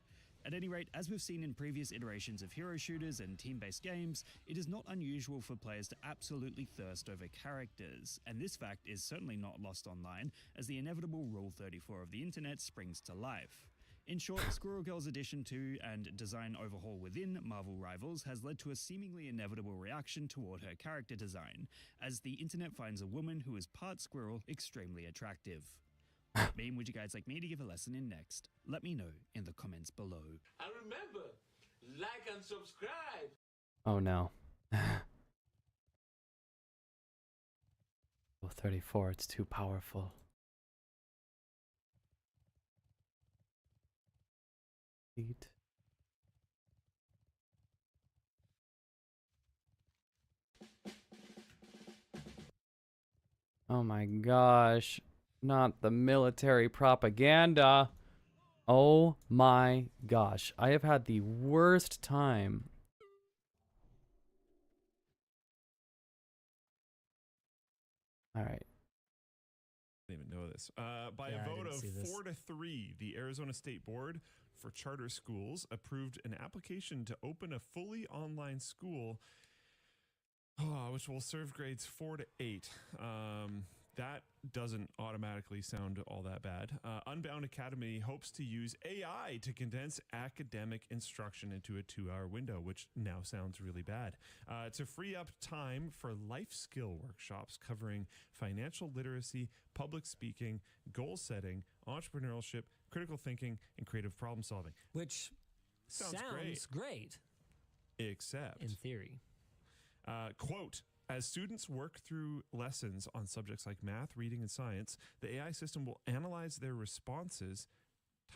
At any rate, as we've seen in previous iterations of hero shooters and team-based games, it is not unusual for players to absolutely thirst over characters, and this fact is certainly not lost online as the inevitable Rule 34 of the internet springs to life. In short, Squirrel Girl's addition to and design overhaul within Marvel Rivals has led to a seemingly inevitable reaction toward her character design, as the internet finds a woman who is part squirrel extremely attractive. What meme would you guys like me to give a lesson in next? Let me know in the comments below. And remember, like and subscribe. Oh no. Oh, 34, it's too powerful. Eat. Oh my gosh. Not the military propaganda. Oh my gosh. I have had the worst time. Alright. I didn't even know this. By a vote of 4-3, the Arizona State Board for Charter Schools approved an application to open a fully online school, which will serve grades 4 to 8. That doesn't automatically sound all that bad. Unbound Academy hopes to use AI to condense academic instruction into a 2-hour window, which now sounds really bad, to free up time for life skill workshops covering financial literacy, public speaking, goal setting, entrepreneurship, critical thinking, and creative problem solving. Which sounds great. Except, in theory. Quote, As students work through lessons on subjects like math, reading, and science, the AI system will analyze their responses,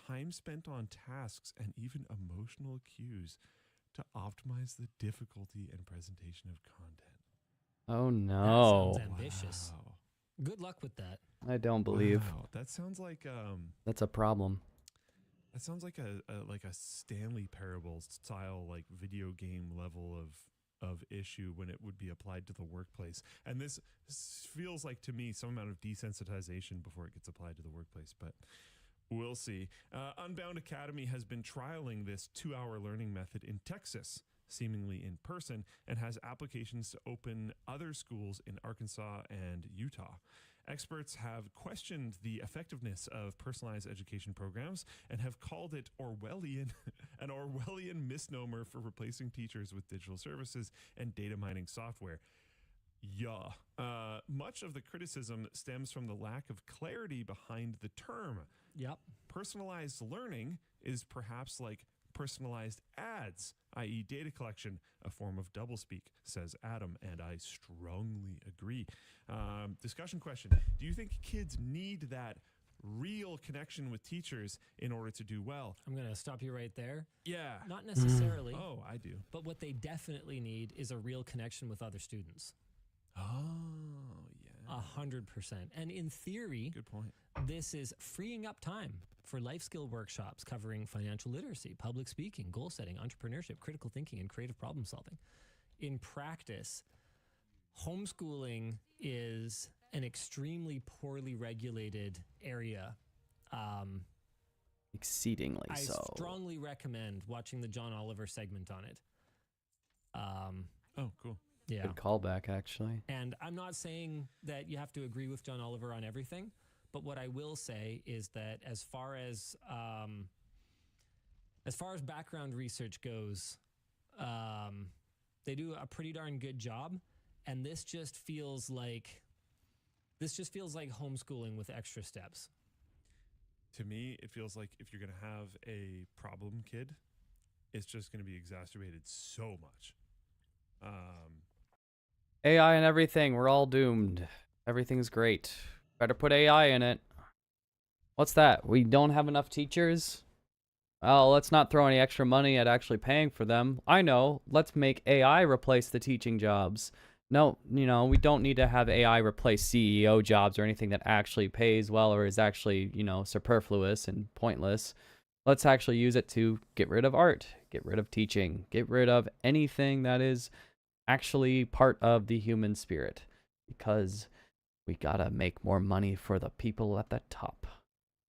time spent on tasks, and even emotional cues to optimize the difficulty and presentation of content. Oh That no. sounds ambitious. Wow. Good luck with that. I don't believe Wow, that sounds like that's a problem. that sounds like a Stanley Parable style like video game level of issue when it would be applied to the workplace. And this feels like to me some amount of desensitization before it gets applied to the workplace, but we'll see. Unbound Academy has been trialing this 2-hour learning method in Texas, seemingly in person, and has applications to open other schools in Arkansas and Utah. Experts have questioned the effectiveness of personalized education programs and have called it Orwellian, an Orwellian misnomer for replacing teachers with digital services and data mining software. Yeah. Much of the criticism stems from the lack of clarity behind the term. Yep. Personalized learning is perhaps like personalized ads, i.e. data collection, a form of doublespeak, says Adam, and I strongly agree. Discussion question. Do you think kids need that real connection with teachers in order to do well? I'm going to stop you right there. Yeah. Not necessarily. Oh, I do. But what they definitely need is a real connection with other students. Oh, yeah. 100%. And in theory, good point. This is freeing up time for life skill workshops covering financial literacy, public speaking, goal setting, entrepreneurship, critical thinking, and creative problem solving. In practice, homeschooling is an extremely poorly regulated area. Exceedingly I so. strongly recommend watching the John Oliver segment on it. Oh, cool. Yeah. Good callback, actually. And I'm not saying that you have to agree with John Oliver on everything, but what I will say is that as far as background research goes, they do a pretty darn good job, and this just feels like homeschooling with extra steps. To me, it feels like if you're going to have a problem kid, it's just going to be exacerbated so much. AI and everything, we're all doomed. Everything's great. Better put AI in it. What's that? We don't have enough teachers? Well, let's not throw any extra money at actually paying for them. I know. Let's make AI replace the teaching jobs. No, we don't need to have AI replace CEO jobs or anything that actually pays well or is actually, superfluous and pointless. Let's actually use it to get rid of art, get rid of teaching, get rid of anything that is actually part of the human spirit, because we gotta make more money for the people at the top.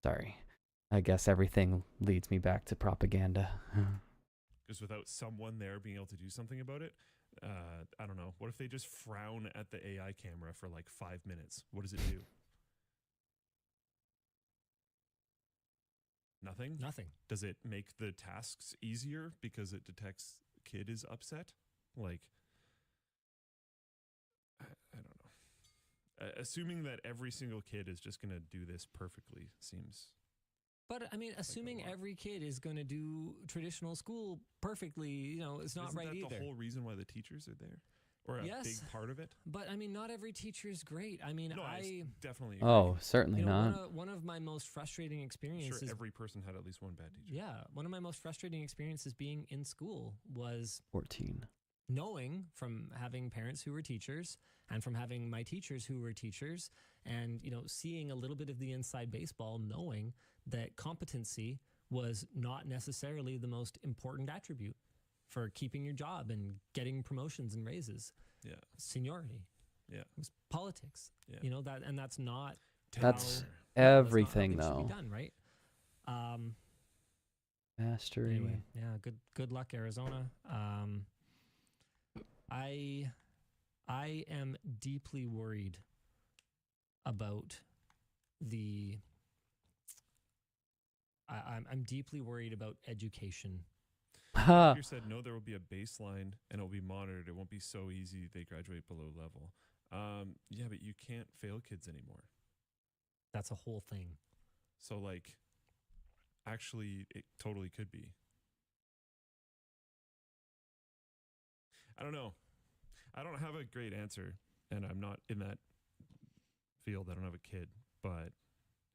Sorry. I guess everything leads me back to propaganda. Because without someone there being able to do something about it, I don't know. What if they just frown at the AI camera for like 5 minutes? What does it do? Nothing? Nothing. Does it make the tasks easier because it detects kid is upset? Like, I don't know. Assuming that every single kid is just going to do this perfectly seems... But I mean, assuming every kid is going to do traditional school perfectly, it's not right either. Isn't that the whole reason why the teachers are there? Or a big part of it? But I mean, not every teacher is great. I mean, no, I definitely agree. Oh, certainly not. One of my most frustrating experiences... I'm sure every person had at least one bad teacher. Yeah. One of my most frustrating experiences being in school was... 14. Knowing from having parents who were teachers and from having my teachers who were teachers and, seeing a little bit of the inside baseball, knowing that competency was not necessarily the most important attribute for keeping your job and getting promotions and raises. Yeah. Seniority. Yeah. It was politics. Yeah. And that's not That's how, everything, that's not how things though. should be done, right? Mastery. Anyway, yeah, good luck, Arizona. I am deeply worried about the... I'm deeply worried about education. You said no, there will be a baseline and it'll be monitored. It won't be so easy they graduate below level. Yeah, but you can't fail kids anymore. That's a whole thing. So like, actually, it totally could be. I don't know. I don't have a great answer, and I'm not in that field. I don't have a kid, but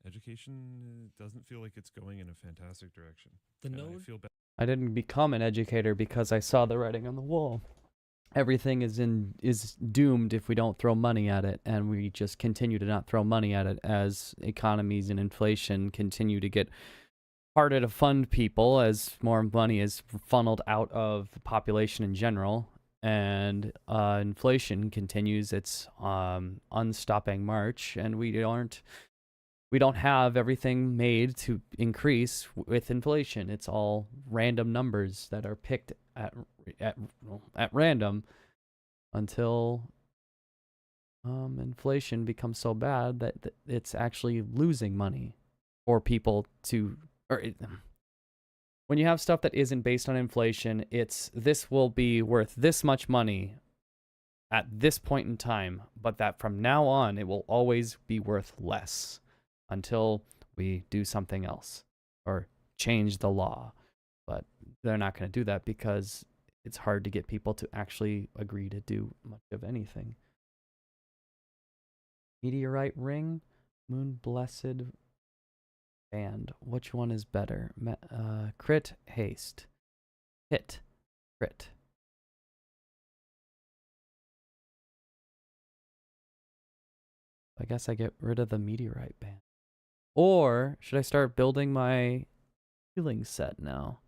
education doesn't feel like it's going in a fantastic direction. The And node. I feel bad. I didn't become an educator because I saw the writing on the wall. Everything is doomed if we don't throw money at it, and we just continue to not throw money at it as economies and inflation continue to get harder to fund people as more money is funneled out of the population in general, and inflation continues its unstopping march, and we don't have everything made to increase with inflation. It's all random numbers that are picked at random until inflation becomes so bad that it's actually losing money for people to, when you have stuff that isn't based on inflation, this will be worth this much money at this point in time, but that from now on it will always be worth less until we do something else or change the law. But they're not going to do that because it's hard to get people to actually agree to do much of anything. Meteorite ring, moon blessed band. Which one is better? Crit, haste. Hit, crit. I guess I get rid of the meteorite band. Or should I start building my healing set now?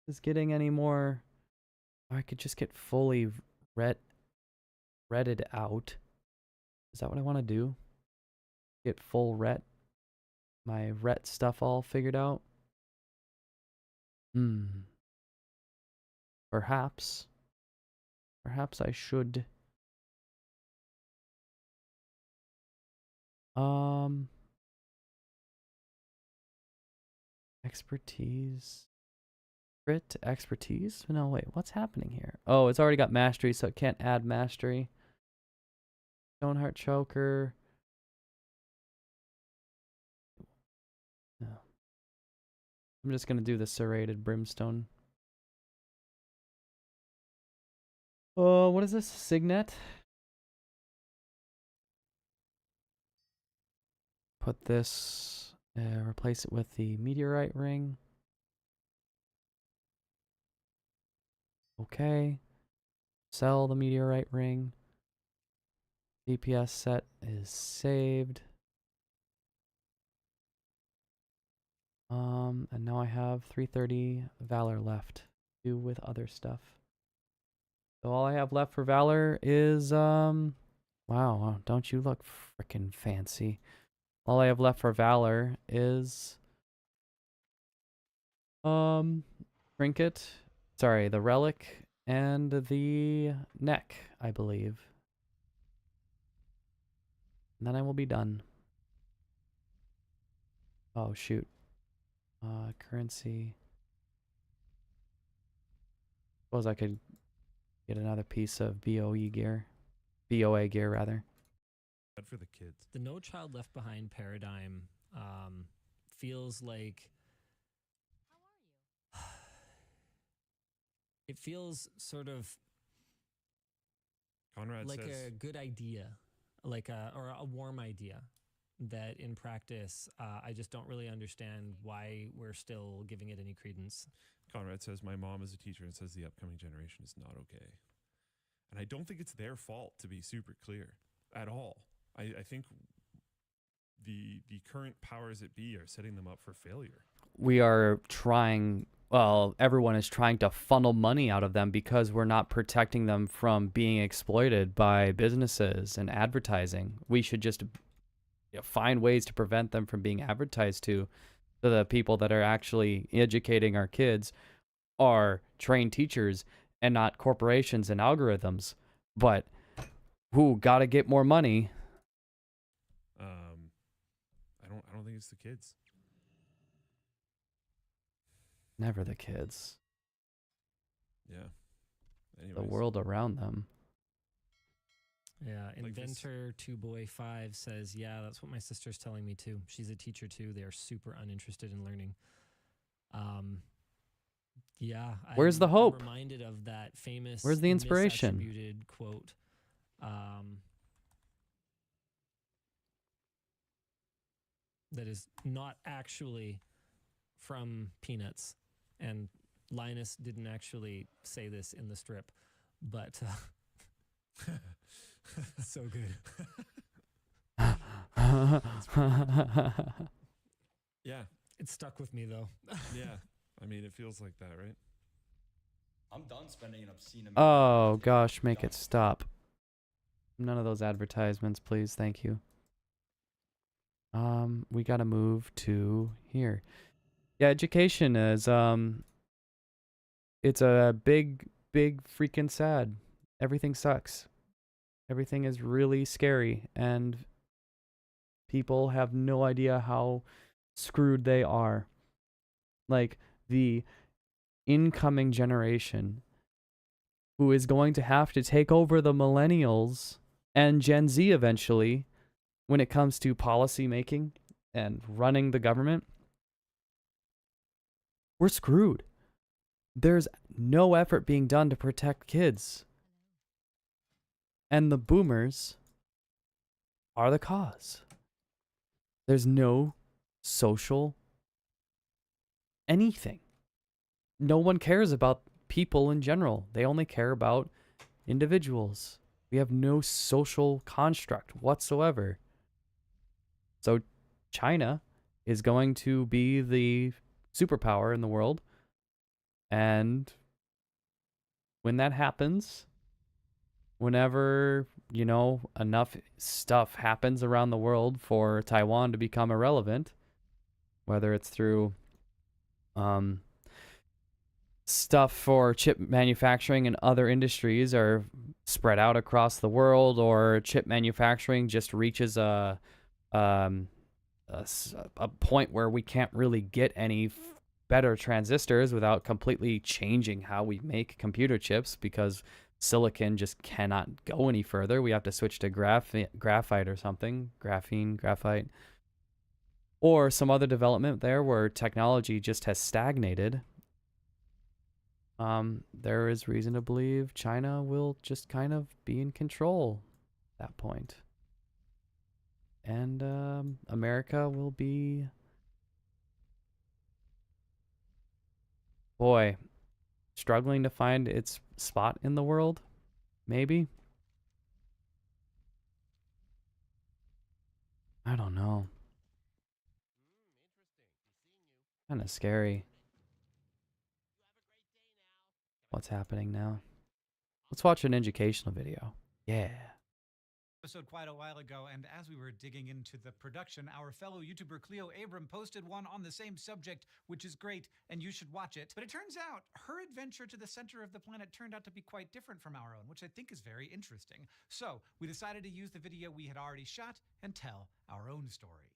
Is getting any more? Or I could just get fully redded out. Is that what I want to do? Get full my ret stuff all figured out? Perhaps I should. Expertise. Crit expertise? No, wait, what's happening here? Oh, it's already got mastery, so it can't add mastery. Stoneheart choker. No. I'm just gonna do the serrated brimstone. Oh, what is this? Signet? Put this, replace it with the meteorite ring. Okay. Sell the meteorite ring. DPS set is saved. And now I have 330 Valor left to do with other stuff. So all I have left for Valor is, wow, don't you look frickin' fancy. All I have left for Valor is, Trinket, sorry, the Relic, and the Neck, I believe. And then I will be done. Oh, shoot. Currency. Suppose I could get another piece of BOE gear. BOA gear, rather. Bad for the kids. The No Child Left Behind paradigm feels like... It feels sort of Conrad like says, a good idea, or a warm idea that in practice, I just don't really understand why we're still giving it any credence. Conrad says, my mom is a teacher and says the upcoming generation is not okay. And I don't think it's their fault, to be super clear, at all. I think the current powers that be are setting them up for failure. We are trying... Well, everyone is trying to funnel money out of them because we're not protecting them from being exploited by businesses and advertising. We should just find ways to prevent them from being advertised to, so the people that are actually educating our kids are trained teachers and not corporations and algorithms. But who gotta get more money? I don't think it's the kids. Never the kids. Yeah. Anyways. The world around them. Yeah, Inventor 2Boy5 says, yeah, that's what my sister's telling me too. She's a teacher too. They are super uninterested in learning. Yeah. Where's the hope? I'm reminded of that famous Where's the inspiration? misattributed quote. That is not actually from Peanuts. And Linus didn't actually say this in the strip, but so good. Yeah. It stuck with me, though. Yeah. I mean, it feels like that, right? I'm done spending an obscene amount. Oh, gosh, make it stop. None of those advertisements, please. Thank you. We got to move to here. Yeah, education is, it's a big freaking sad. Everything sucks. Everything is really scary, and people have no idea how screwed they are. Like, the incoming generation who is going to have to take over the millennials and Gen Z eventually when it comes to policy making and running the government, we're screwed. There's no effort being done to protect kids. And the boomers are the cause. There's no social anything. No one cares about people in general. They only care about individuals. We have no social construct whatsoever. So China is going to be the superpower in the world. And when that happens, whenever, you know, enough stuff happens around the world for Taiwan to become irrelevant, whether it's through stuff for chip manufacturing and other industries are spread out across the world, or chip manufacturing just reaches a point where we can't really get any better transistors without completely changing how we make computer chips, because silicon just cannot go any further. We have to switch to graphite or something, graphite, or some other development there where technology just has stagnated. There is reason to believe China will just kind of be in control at that point. And America will be, boy, struggling to find its spot in the world, maybe? I don't know. Kind of scary. What's happening now? Let's watch an educational video. Yeah. Episode quite a while ago, and as we were digging into the production, our fellow YouTuber Cleo Abram posted one on the same subject, which is great, and you should watch it. But it turns out her adventure to the center of the planet turned out to be quite different from our own, which I think is very interesting. So we decided to use the video we had already shot and tell our own story.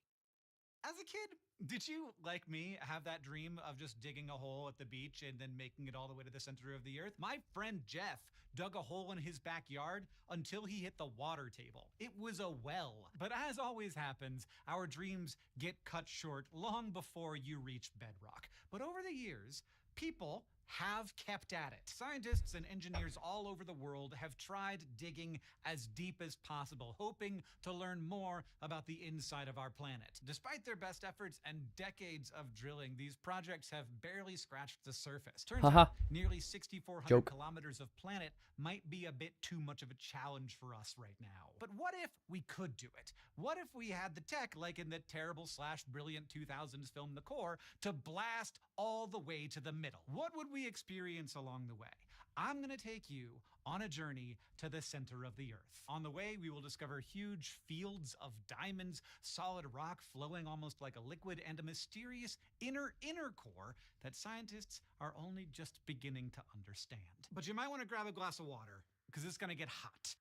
As a kid, did you, like me, have that dream of just digging a hole at the beach and then making it all the way to the center of the earth? My friend Jeff dug a hole in his backyard until he hit the water table. It was a well. But as always happens, our dreams get cut short long before you reach bedrock. But over the years, people have kept at it. Scientists and engineers all over the world have tried digging as deep as possible, hoping to learn more about the inside of our planet. Despite their best efforts and decades of drilling, these projects have barely scratched the surface. Turns out nearly 6,400 kilometers of planet might be a bit too much of a challenge for us right now. But what if we could do it? What if we had the tech, like in the terrible/brilliant 2000s film The Core, to blast all the way to the middle? What would we experience along the way? I'm going to take you on a journey to the center of the earth. On the way, we will discover huge fields of diamonds, solid rock flowing almost like a liquid, and a mysterious inner core that scientists are only just beginning to understand. But you might want to grab a glass of water, because it's going to get hot.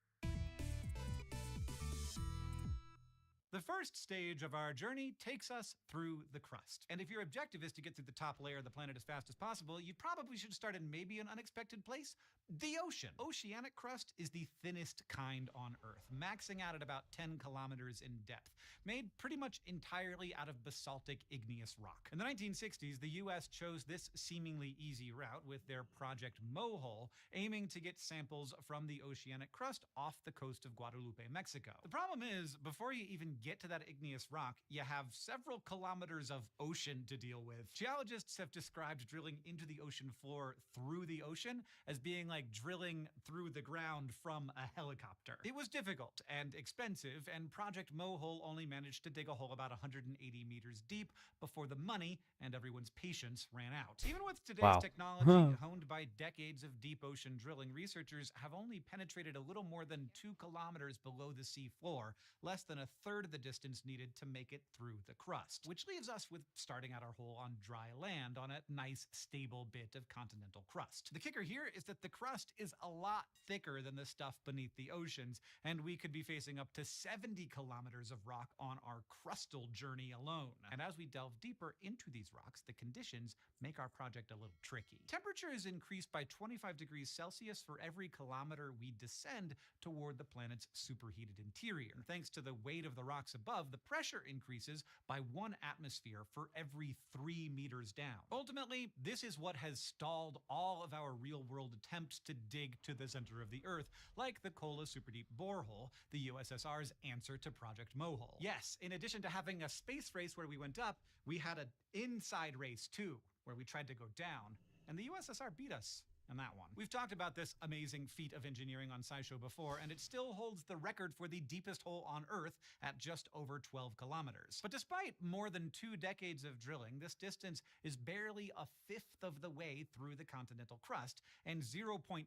The first stage of our journey takes us through the crust. And if your objective is to get through the top layer of the planet as fast as possible, you probably should start in maybe an unexpected place, The ocean. Oceanic crust is the thinnest kind on Earth, maxing out at about 10 kilometers in depth, made pretty much entirely out of basaltic igneous rock. In the 1960s, the US chose this seemingly easy route with their Project Mohole, aiming to get samples from the oceanic crust off the coast of Guadalupe, Mexico. The problem is, before you even get to that igneous rock, you have several kilometers of ocean to deal with. Geologists have described drilling into the ocean floor through the ocean as being like drilling through the ground from a helicopter. It was difficult and expensive, and Project Mohole only managed to dig a hole about 180 meters deep before the money and everyone's patience ran out. Even with today's technology honed by decades of deep ocean drilling, researchers have only penetrated a little more than 2 kilometers below the sea floor, less than a third of the distance needed to make it through the crust, which leaves us with starting out our hole on dry land on a nice, stable bit of continental crust. The kicker here is that the crust is a lot thicker than the stuff beneath the oceans, and we could be facing up to 70 kilometers of rock on our crustal journey alone. And as we delve deeper into these rocks, the conditions make our project a little tricky. Temperature is increased by 25 degrees Celsius for every kilometer we descend toward the planet's superheated interior. And thanks to the weight of the rocks above, the pressure increases by 1 atmosphere for every 3 meters down. Ultimately, this is what has stalled all of our real-world attempts to dig to the center of the Earth, like the Kola Superdeep Borehole, the USSR's answer to Project Mohole. Yes, in addition to having a space race where we went up, we had an inside race too, where we tried to go down, and the USSR beat us in that one. We've talked about this amazing feat of engineering on SciShow before, and it still holds the record for the deepest hole on Earth at just over 12 kilometers. But despite more than 2 decades of drilling, this distance is barely a fifth of the way through the continental crust and 0.2%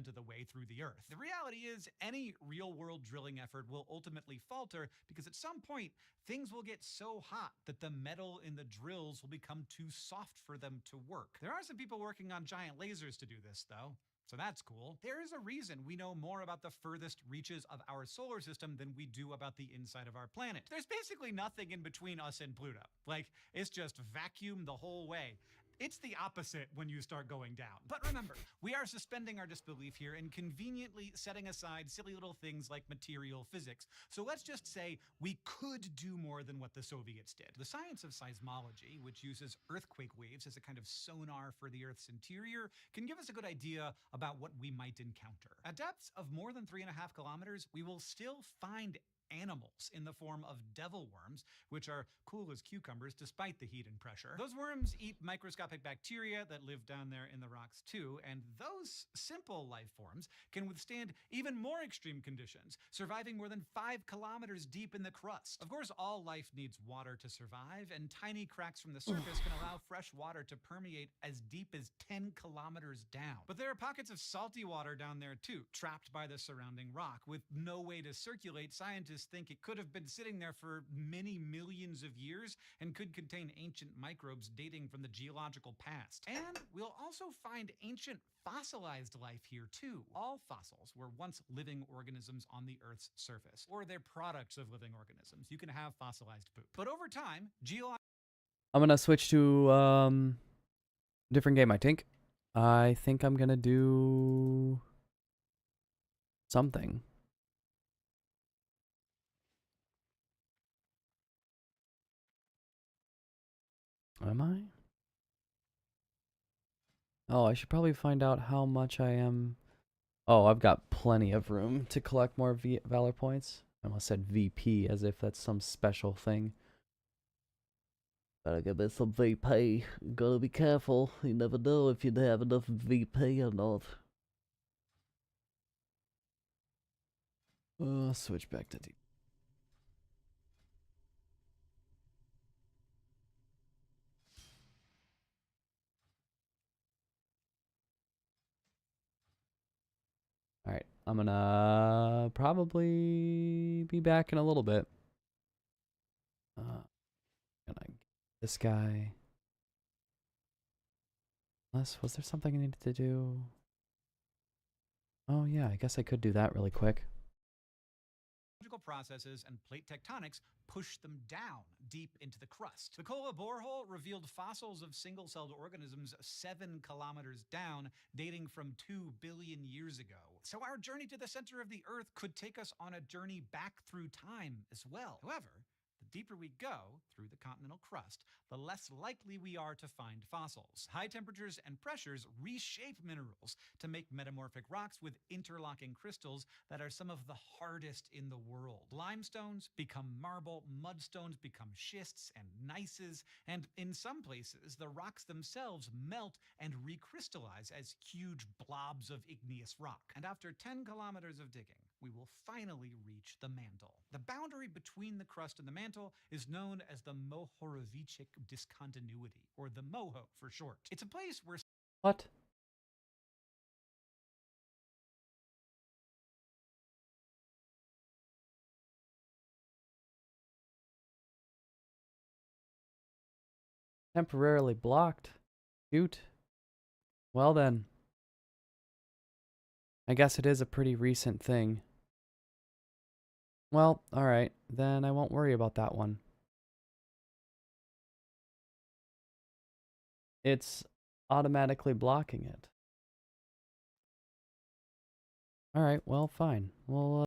of the way through the Earth. The reality is, any real-world drilling effort will ultimately falter because at some point, things will get so hot that the metal in the drills will become too soft for them to work. There are some people working on giant lasers to do this, though, so that's cool. There is a reason we know more about the furthest reaches of our solar system than we do about the inside of our planet. There's basically nothing in between us and Pluto. Like, it's just vacuum the whole way. It's the opposite when you start going down. But remember, we are suspending our disbelief here and conveniently setting aside silly little things like material physics. So let's just say we could do more than what the Soviets did. The science of seismology, which uses earthquake waves as a kind of sonar for the Earth's interior, can give us a good idea about what we might encounter. At depths of more than 3.5 kilometers, we will still find animals in the form of devil worms, which are cool as cucumbers despite the heat and pressure. Those worms eat microscopic bacteria that live down there in the rocks too, and those simple life forms can withstand even more extreme conditions, surviving more than 5 kilometers deep in the crust. Of course, all life needs water to survive, and tiny cracks from the surface can allow fresh water to permeate as deep as 10 kilometers down. But there are pockets of salty water down there too, trapped by the surrounding rock. With no way to circulate, scientists think it could have been sitting there for many millions of years and could contain ancient microbes dating from the geological past. And we'll also find ancient fossilized life here too. All fossils were once living organisms on the Earth's surface, or they're products of living organisms. You can have fossilized poop. But over time, I'm gonna switch to different game, I think. I think I'm gonna do something. Am I? Oh, I should probably find out how much I am. Oh, I've got plenty of room to collect more Valor points. I almost said VP as if that's some special thing. Gotta get me some VP. Gotta be careful. You never know if you have enough VP or not. Switch back to D. Alright, I'm gonna probably be back in a little bit. Gonna get this guy. Unless, was there something I needed to do? Oh yeah, I guess I could do that really quick. processes and plate tectonics pushed them down deep into the crust. The Kola borehole revealed fossils of single-celled organisms 7 kilometers down, dating from 2 billion years ago. So our journey to the center of the Earth could take us on a journey back through time as well. However, the deeper we go through the continental crust, the less likely we are to find fossils. High temperatures and pressures reshape minerals to make metamorphic rocks with interlocking crystals that are some of the hardest in the world. Limestones become marble, mudstones become schists and gneisses, and in some places, the rocks themselves melt and recrystallize as huge blobs of igneous rock. And after 10 kilometers of digging, we will finally reach the mantle. The boundary between the crust and the mantle is known as the Mohorovičić discontinuity, or the MOHO for short. It's a place where... What? Temporarily blocked. Shoot. Well then. I guess it is a pretty recent thing. Well, alright. Then I won't worry about that one. It's automatically blocking it. Alright, well, fine. We'll